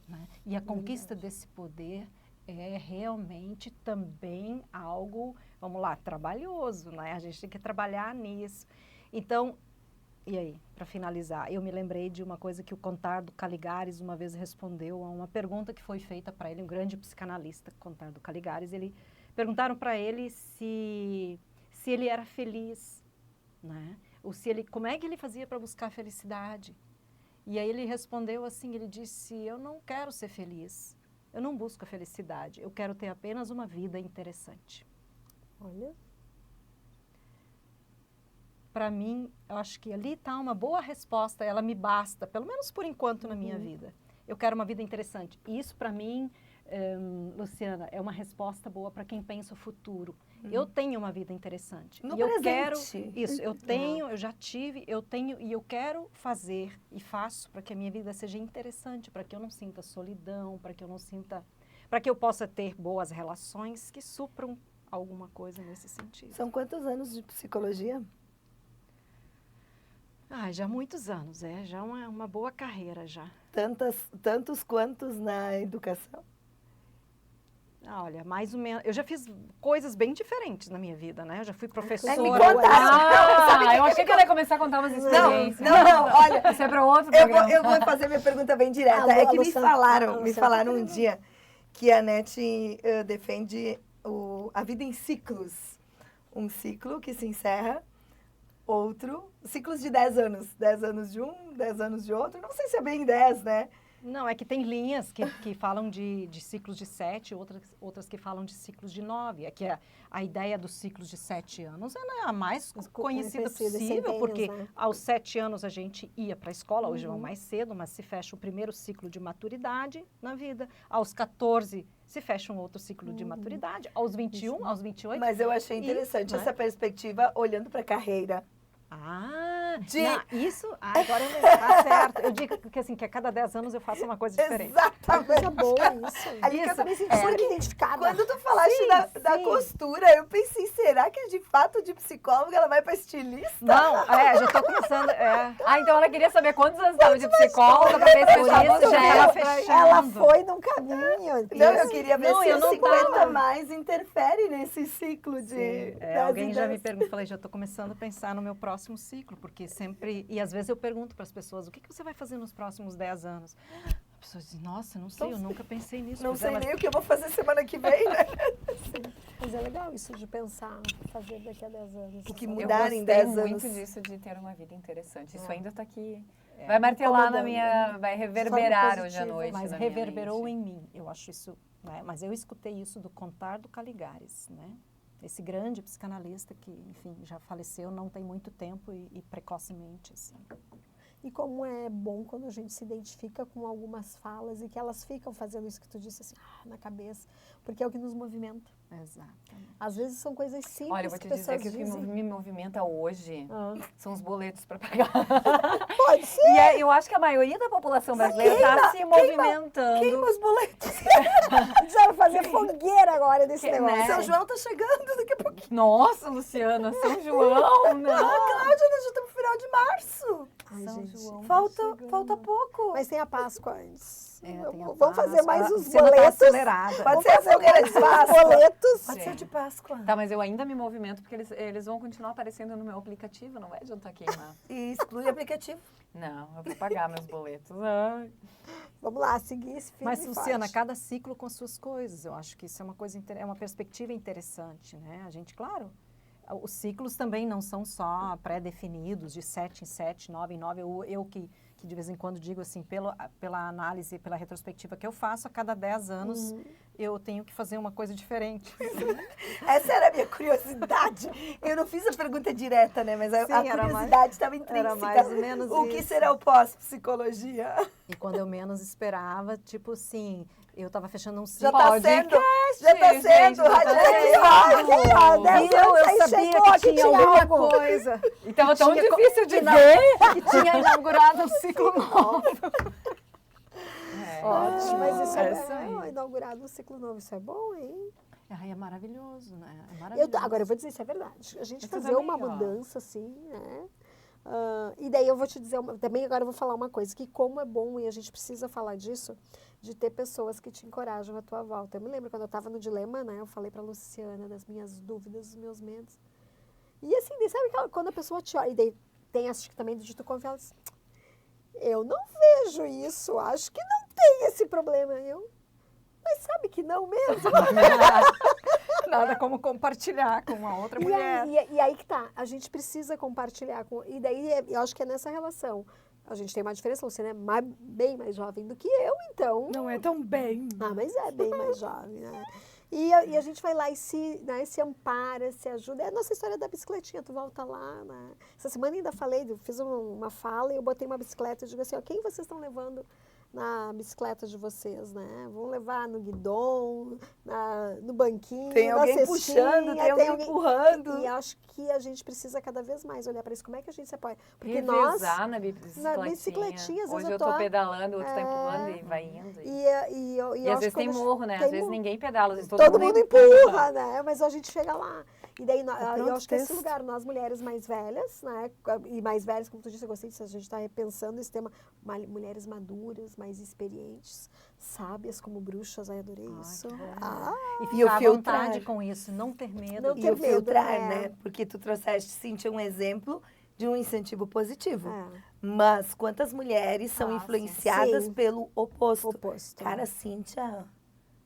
né? E a conquista desse poder é realmente também algo, vamos lá, trabalhoso, né? A gente tem que trabalhar nisso. Então, e aí, para finalizar, eu me lembrei de uma coisa que o Contardo Caligares uma vez respondeu a uma pergunta que foi feita para ele, um grande psicanalista, Contardo Caligares, perguntaram para ele se ele era feliz, né? Ou como é que ele fazia para buscar a felicidade? E aí ele respondeu assim, ele disse, eu não quero ser feliz, eu não busco a felicidade, eu quero ter apenas uma vida interessante. Olha. Para mim, eu acho que ali está uma boa resposta, ela me basta, pelo menos por enquanto na minha vida. Eu quero uma vida interessante. E isso para mim, Luciana, é uma resposta boa para quem pensa o futuro. Eu tenho uma vida interessante. No e eu presente. quero isso. Eu tenho, eu já tive, eu tenho e eu quero fazer e faço para que a minha vida seja interessante, para que eu não sinta solidão, para que eu possa ter boas relações que supram alguma coisa nesse sentido. São quantos anos de psicologia? Já há muitos anos, já uma boa carreira já. Tantos quantos na educação? Olha, mais ou menos. Eu já fiz coisas bem diferentes na minha vida, né? Eu já fui professora. Me conta. Eu achei que ela ia começar a contar umas experiências. Não, olha. Isso é para outro programa. Eu vou fazer minha pergunta bem direta. Me falaram um dia que a NET defende a vida em ciclos. Um ciclo que se encerra, ciclos de 10 anos. 10 anos de um, 10 anos de outro. Não sei se é bem 10, né? Não, é que tem linhas que falam de ciclos de 7, outras que falam de ciclos de 9. É que a ideia dos ciclos de 7 anos ela é a mais conhecida possível, porque né? aos 7 anos a gente ia para a escola, hoje vão mais cedo, mas se fecha o primeiro ciclo de maturidade na vida. Aos 14 se fecha um outro ciclo de maturidade, aos 21, aos 28. Mas eu achei interessante essa perspectiva olhando para a carreira. Isso, agora tá certo. Eu digo que assim, que a cada 10 anos eu faço uma coisa diferente. Uma coisa boa isso. Ali que eu também senti Super identificada. Quando tu falaste da costura, eu pensei, será que de fato de psicóloga ela vai para estilista? Não, já tô começando. Então ela queria saber quantos anos estava de psicóloga, para ver se Por fechava isso já ela fechando. Ela foi num caminho. Não, eu queria ver se eu os não 50 tava. mais interfere nesse ciclo de... Alguém já me perguntou, falei, já estou começando a pensar no meu próximo ciclo, porque sempre, e às vezes eu pergunto para as pessoas, o que você vai fazer nos próximos 10 anos? A pessoa diz, nossa, não sei, eu nunca pensei nisso. Não sei nem o que eu vou fazer semana que vem, né? Mas é legal isso de pensar, fazer daqui a 10 anos. O que Eu mudar em gostei 10 muito anos. disso de ter uma vida interessante. Isso ainda está aqui. Vai martelar na minha... Vai reverberar hoje à noite. Mas na minha reverberou mente. em mim. Eu acho isso... Né? Mas eu escutei isso do Contar do Caligares, né? Esse grande psicanalista que, enfim, já faleceu não tem muito tempo e precocemente, assim. E como é bom quando a gente se identifica com algumas falas e que elas ficam fazendo isso que tu disse, assim, na cabeça, porque é o que nos movimenta. Exatamente. Às vezes são coisas simples. Olha, eu vou te dizer que o que me movimenta hoje são os boletos para pagar. Pode ser. E eu acho que a maioria da população brasileira está se movimentando. Queima os boletos. Precisaram fazer fogueira agora desse negócio. né? São João tá chegando daqui a pouquinho. Nossa, Luciana, São João, não. Cláudia, nós já estamos no final de março. Ai, São gente. João. Falta pouco. Mas tem a Páscoa antes. Tem a Vamos fazer Páscoa. mais uns Luciana tá boletos. acelerada. Pode ser a fogueira de Páscoa. Boletos. Pode ser de Páscoa. Tá, mas eu ainda me movimento porque eles vão continuar aparecendo no meu aplicativo, não vai adiantar queimar. E exclui o aplicativo. Não, eu vou pagar meus boletos. Ai. Vamos lá, seguir esse filme. Mas, Luciana, cada ciclo com suas coisas. Eu acho que isso é uma coisa, é uma perspectiva interessante, né? A gente, claro, os ciclos também não são só pré-definidos, de 7 em 7, 9 em 9. Eu que de vez em quando digo assim, pela análise, pela retrospectiva que eu faço, a cada 10 anos eu tenho que fazer uma coisa diferente. Essa era a minha curiosidade. Eu não fiz a pergunta direta, né? Mas a curiosidade estava intrínseca. Era mais ou menos o que isso. será o pós-psicologia? E quando eu menos esperava, tipo assim, eu estava fechando um Já ciclo. tá sendo. Já tá sendo. Eu sabia que tinha alguma coisa. E tava tão difícil de ver. Que tinha inaugurado um ciclo novo. Ótimo. Mas isso isso é inaugurado um ciclo novo. Isso é bom, hein? Ai, é maravilhoso, né? É maravilhoso. Agora, eu vou dizer, isso é verdade. A gente Isso fazer também, uma ó. mudança, assim, né? E daí eu vou te dizer, também agora eu vou falar uma coisa, que como é bom, e a gente precisa falar disso, de ter pessoas que te encorajam à tua volta. Eu me lembro quando eu estava no dilema, né? Eu falei pra Luciana das minhas dúvidas, dos meus medos. E assim, sabe quando a pessoa te olha, e daí tem acho que também de tu confiar, ela diz, eu não vejo isso, acho que não tem esse problema. Mas sabe que não mesmo? Nada como compartilhar com uma outra mulher. E aí que tá, a gente precisa compartilhar. E daí, eu acho que é nessa relação. A gente tem uma diferença, a Luciana é bem mais jovem do que eu, então... Não é tão bem. mas é bem mais jovem, né? E a gente vai lá e se ampara, se ajuda. É a nossa história da bicicletinha, tu volta lá, né? Essa semana ainda falei, eu fiz uma fala e eu botei uma bicicleta e digo assim, quem vocês estão levando na bicicleta de vocês, né? Vão levar no guidon, no banquinho, Tem alguém na cestinha, puxando, tem alguém empurrando. E acho que a gente precisa cada vez mais olhar para isso. Como é que a gente se apoia? Porque Revezar na bicicletinha. bicicletinha, às vezes Hoje eu eu tô pedalando, o outro tá empurrando e vai indo. E às vezes tem morro, né? Às vezes ninguém pedala, às vezes todo mundo empurra, né? Mas a gente chega lá. E daí, eu acho que esse texto. lugar, nós mulheres mais velhas, né? E mais velhas, como tu disse, eu gostei disso, a gente está repensando esse tema. Mulheres maduras, mais experientes, sábias como bruxas, ai, adorei isso. E E o ficar à filtrar. vontade com isso, não ter medo. Não E ter o medo, filtrar, né? né? Porque tu trouxeste, Cíntia, um exemplo de um incentivo positivo. É. Mas quantas mulheres são influenciadas sim. pelo oposto? Oposto. Cara, Cíntia,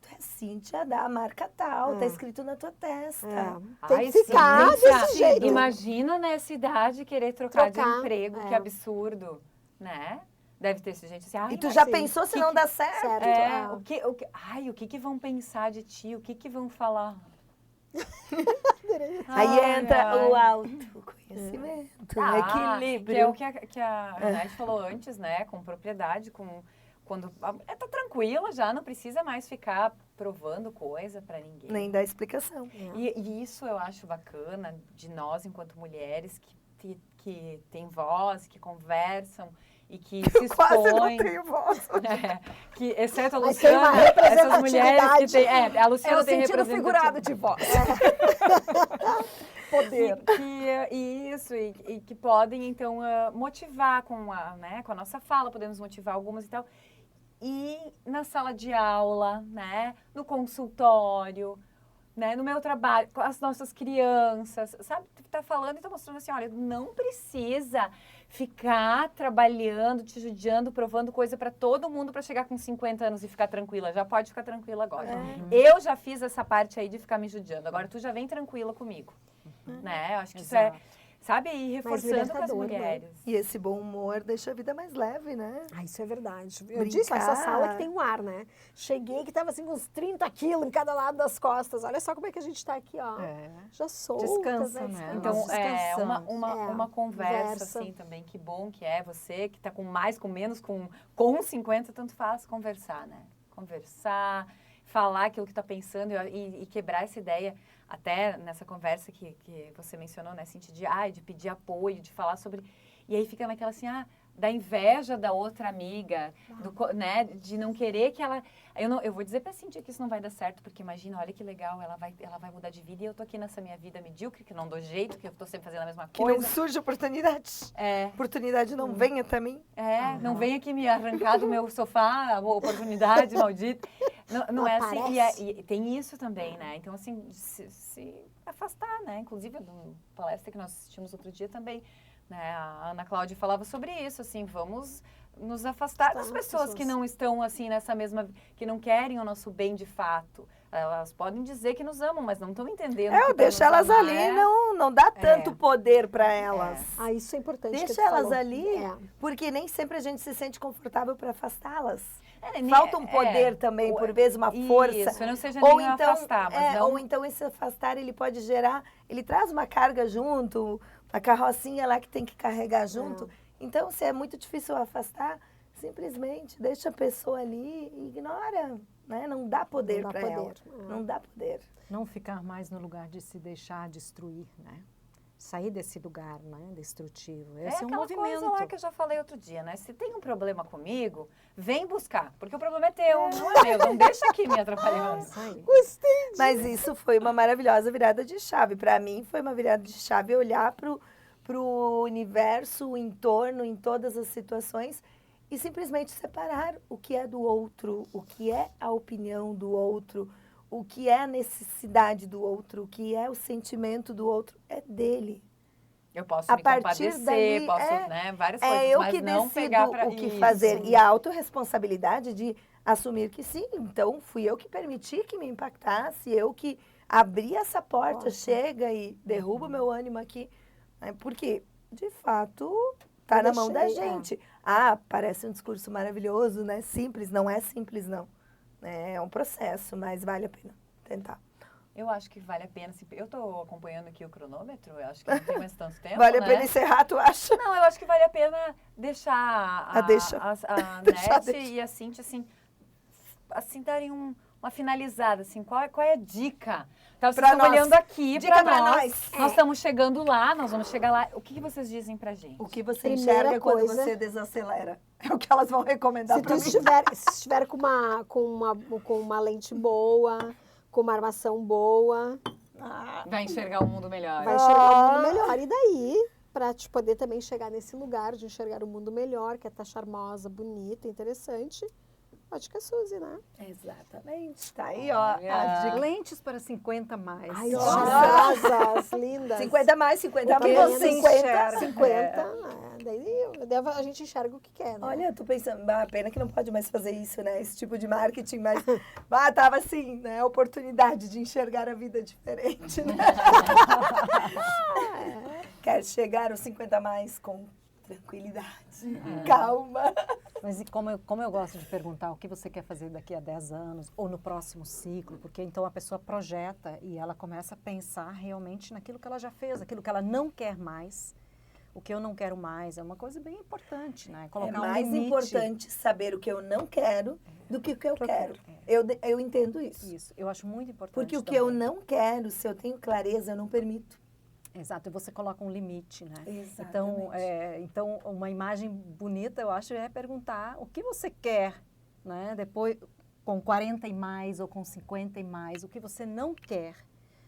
tu é Cíntia da marca tal, tá escrito na tua testa. Tem Ai, que ficar Cíntia, desse jeito. Imagina nessa idade querer trocar de Trocar, emprego, que absurdo, né? Deve ter esse gente assim, ai, E tu mas já sim. pensou se não dá certo? Certo. é, o que vão pensar de ti? O que vão falar? Aí Ai, entra ai. o autoconhecimento, o equilíbrio. Que é o que a Nath falou antes, né? Com propriedade, quando tá tranquila já, não precisa mais ficar provando coisa pra ninguém. Nem dá explicação. E isso eu acho bacana de nós, enquanto mulheres, que tem voz, que conversam e que se Quase não expõem. tenho voz. Que, exceto a Mas tem uma Luciana, essas mulheres que representatividade. tem... a Luciana tem representatividade. de voz. E que podem, então, motivar com a nossa fala, podemos motivar algumas e tal. E na sala de aula, né, no consultório, né, no meu trabalho, com as nossas crianças, sabe? Tá falando e tá mostrando assim, olha, não precisa ficar trabalhando, te judiando, provando coisa para todo mundo para chegar com 50 anos e ficar tranquila. Já pode ficar tranquila agora. Eu já fiz essa parte aí de ficar me judiando. Agora tu já vem tranquila comigo. Né? Eu acho que isso é, sabe, aí reforçando com as libertador, né? mulheres. E esse bom humor deixa a vida mais leve, né? Ah, isso é verdade. Eu Brincar. disse, essa sala que tem um ar, né? Cheguei que tava assim com uns 30 quilos em cada lado das costas. Olha só como é que a gente tá aqui, ó. Já solta, Descansa, né? Descansa. Então, Nós descansamos. uma conversa, Conversa. assim, também. Que bom que é você que tá com mais, com menos, com 50, tanto faz conversar, né? Conversar, falar aquilo que tá pensando e quebrar essa ideia. Até nessa conversa que você mencionou, né, Cintia, de pedir apoio, de falar sobre... E aí fica naquela assim, da inveja da outra amiga, né, de não querer que ela... Eu vou dizer pra Cintia que isso não vai dar certo, porque imagina, olha que legal, ela vai mudar de vida e eu tô aqui nessa minha vida medíocre, que não dou jeito, que eu tô sempre fazendo a mesma Que coisa. não surge oportunidade. Oportunidade não vem até mim. Não vem aqui me arrancar do meu sofá, a oportunidade maldita. Não é assim. E tem isso também, né? Então, assim, se afastar, né? Inclusive, na palestra que nós assistimos outro dia também, né? A Ana Cláudia falava sobre isso, assim, vamos nos afastar das pessoas que não estão, assim, nessa mesma... que não querem o nosso bem de fato. Elas podem dizer que nos amam, mas não estão entendendo. Deixa elas ali, não dá tanto poder para elas. Ah, isso é importante. Deixa que tu elas falou. ali, porque nem sempre a gente se sente confortável para afastá-las. Nem- Falta um poder também, por vezes, uma força. Isso, não seja Ou nem então, afastar, mas não... ou então esse afastar, ele pode gerar, ele traz uma carga junto, a carrocinha lá que tem que carregar junto. Então, se é muito difícil afastar, simplesmente deixa a pessoa ali e ignora, né? Não dá poder para ela. Não dá poder. Não ficar mais no lugar de se deixar destruir, né? Sair desse lugar, né, destrutivo. Esse é um aquela movimento. coisa lá que eu já falei outro dia, né? Se tem um problema comigo, vem buscar, porque o problema é teu, não é meu. Não deixa aqui me atrapalhando. Isso aí. Mas isso foi uma maravilhosa virada de chave. Para mim, foi uma virada de chave olhar pro universo, o entorno, em todas as situações e simplesmente separar o que é do outro, o que é a opinião do outro, o que é a necessidade do outro, o que é o sentimento do outro, é dele. Eu posso A me partir compadecer, daí, posso, né, várias coisas, É eu mas que não decido pegar pra o que isso. fazer. E a autorresponsabilidade de assumir que sim, então fui eu que permiti que me impactasse, eu que abri essa porta, chega e derruba o meu ânimo aqui. Né? Porque, de fato, tá na mão da gente. Parece um discurso maravilhoso, né? Simples, não é simples, não. É um processo, mas vale a pena tentar. Eu acho que vale a pena. Eu tô acompanhando aqui o cronômetro, eu acho que não tem mais tanto tempo, Vale né? a pena encerrar, tu acha? Não, eu acho que vale a pena deixar a Nete e a Cintia, assim darem uma finalizada, assim, qual é a dica? Vocês Pra estão nós. olhando aqui Dica pra pra nós. nós. Nós estamos chegando lá, nós vamos chegar lá. O que vocês dizem pra gente? O que você Primeira enxerga quando coisa- você desacelera? É o que elas vão recomendar Se pra tu mim. estiver com uma lente boa, com uma armação boa, Vai enxergar o mundo melhor. vai enxergar o mundo melhor. E daí, pra te poder também chegar nesse lugar de enxergar o mundo melhor, que é estar charmosa, bonita, interessante, ótica Suzy, né? Exatamente. Tá aí, ó. A dica. Lentes para 50 mais. Ai, Nossa. charmosas, lindas. 50 mais, 50 Porque menos, você 50. enxerga 50, daí a gente enxerga o que quer, né? Olha, tô pensando, pena que não pode mais fazer isso, né? Esse tipo de marketing, mas tava assim, né? Oportunidade de enxergar a vida diferente, né? Quer chegar aos 50 mais com tranquilidade, calma. Mas e como eu gosto de perguntar o que você quer fazer daqui a 10 anos ou no próximo ciclo, porque então a pessoa projeta e ela começa a pensar realmente naquilo que ela já fez, aquilo que ela não quer mais, o que eu não quero mais. É uma coisa bem importante, né? Colocar um mais limite. importante saber o que eu não quero do que o que eu quero. Eu entendo isso. Isso, eu acho muito importante. Porque o que também. eu não quero, se eu tenho clareza, eu não permito. Exato, e você coloca um limite, né? Exatamente. Então, uma imagem bonita, eu acho, é perguntar o que você quer, né? Depois, com 40 e mais ou com 50 e mais, o que você não quer,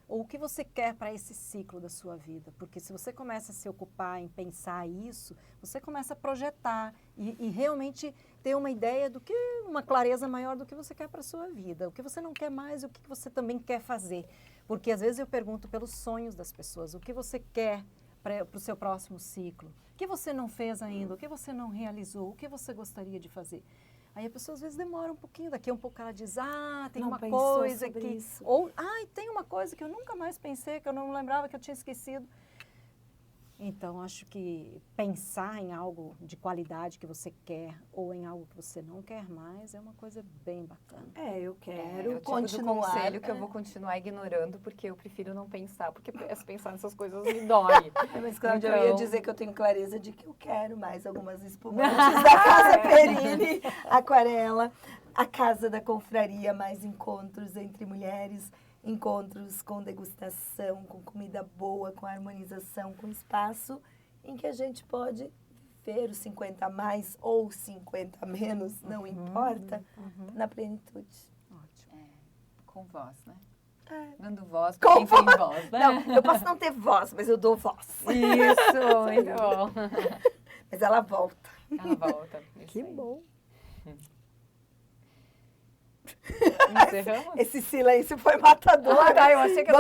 ou o que você quer para esse ciclo da sua vida. Porque se você começa a se ocupar em pensar isso, você começa a projetar e realmente ter uma ideia do que, uma clareza maior do que você quer para a sua vida, o que você não quer mais e o que você também quer fazer. Porque às vezes eu pergunto pelos sonhos das pessoas, o que você quer para o seu próximo ciclo? O que você não fez ainda? O que você não realizou? O que você gostaria de fazer? Aí a pessoa às vezes demora um pouquinho, daqui a um pouco ela diz, tem Não uma pensou coisa sobre que... isso. Ou, tem uma coisa que eu nunca mais pensei, que eu não lembrava, que eu tinha esquecido. Então, acho que pensar em algo de qualidade que você quer ou em algo que você não quer mais é uma coisa bem bacana. Eu quero É o tipo continuar. de conselho que eu vou continuar ignorando, porque eu prefiro não pensar, porque pensar nessas coisas me dói. Mas, Cláudia, eu Então- ia dizer que eu tenho clareza de que eu quero mais algumas espumantes da Casa Perini, Aquarela, a Casa da Confraria, mais encontros entre mulheres, encontros com degustação, com comida boa, com harmonização, com espaço em que a gente pode viver os 50 a mais ou 50 a menos, não importa, na plenitude. Ótimo. Com voz, né? É. Dando voz Com pra quem tem voz. voz, né? Não, eu posso não ter voz, mas eu dou voz. Isso, muito bom. Mas ela volta. Ela volta. Isso Que aí. bom. Encerramos? Esse silêncio foi matador. Eu achei que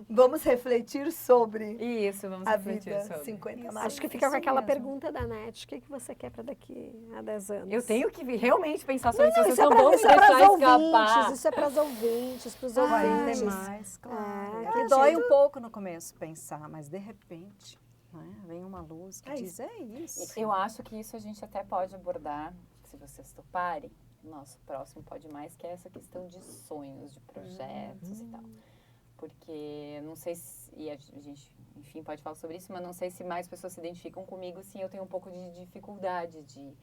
Vamos refletir sobre Isso, vamos a refletir vida sobre. 50 a mais. Acho que fica com isso aquela mesmo. pergunta da Nath, o que você quer para daqui a 10 anos? Eu tenho que realmente pensar sobre isso, vocês Isso é não para vão me deixar os ouvintes, escapar. isso é para os ouvintes, para os Vai ouvintes. ter mais, claro. que Que dói um pouco no começo pensar, mas de repente, né, vem uma luz que diz, é isso. Eu acho que isso a gente até pode abordar, se vocês toparem, no nosso próximo Pode Mais, que é essa questão de sonhos, de projetos e tal. Porque não sei se, e a gente, enfim, pode falar sobre isso, mas não sei se mais pessoas se identificam comigo, sim, eu tenho um pouco de dificuldade de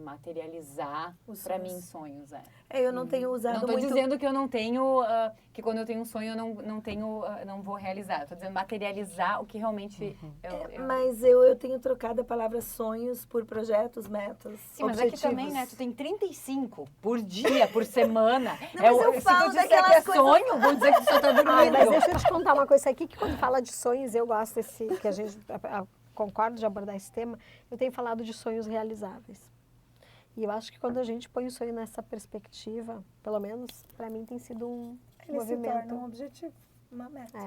materializar, Os para sonhos. mim, sonhos. Eu não tenho usado Não estou muito. dizendo que eu não tenho, que quando eu tenho um sonho eu não vou realizar. Estou dizendo materializar o que realmente Mas eu tenho trocado a palavra sonhos por projetos, metas, Sim, mas aqui também, né? Tu tem 35 por dia, por semana. Não, mas eu se falo tu disser daquelas que é coisas- sonho, vou dizer que tu só tá dormindo. Mas deixa eu te contar uma coisa aqui, que quando fala de sonhos, eu gosto desse, que a gente concordo de abordar esse tema, eu tenho falado de sonhos realizáveis. E eu acho que quando a gente põe o sonho nessa perspectiva, pelo menos para mim tem sido um Ele se movimento. torna um objetivo, uma meta.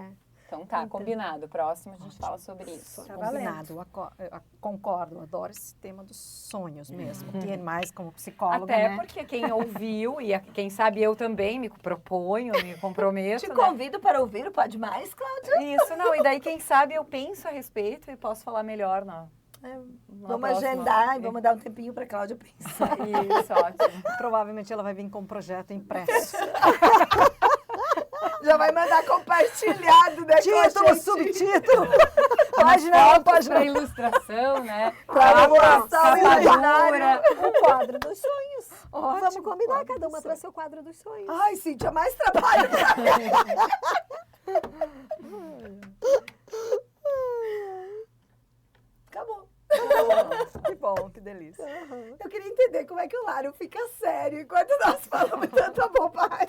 Então tá, combinado. Próximo a gente fala sobre isso. Tá Combinado, eu concordo, adoro esse tema dos sonhos mesmo, que é mais como psicóloga, Até né? porque quem ouviu, e quem sabe eu também me proponho, me comprometo, Te né? convido para ouvir o Pode Mais, Cláudia. Isso, não. E daí, quem sabe, eu penso a respeito e posso falar melhor na Vamos próxima. agendar e vamos dar um tempinho para a Cláudia pensar. Isso, ótimo. Provavelmente ela vai vir com um projeto impresso. Já vai mandar compartilhado, né? Título, subtítulo, Página, página ilustração, né? Para mostrar o capa imaginário. dura. O quadro dos sonhos. Vamos Ótimo, combinar, quadro cada uma dos traz seu quadro dos sonhos. Ai, Cíntia, mais trabalho pra mim. Acabou. Que bom, que delícia. Eu queria entender como é que o Lário fica sério enquanto nós falamos tanta bobagem.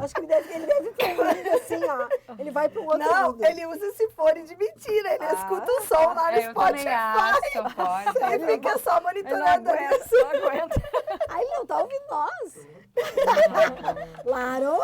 Acho que ele deve ter assim, ó. Ele vai para um outro Não, mundo. ele usa esse fone de mentira, ele escuta o som lá no Eu também Spotify. acho, pode. Ele fica só monitorando isso. Não aguenta. Aí ele não tá ouvindo nós. Laro.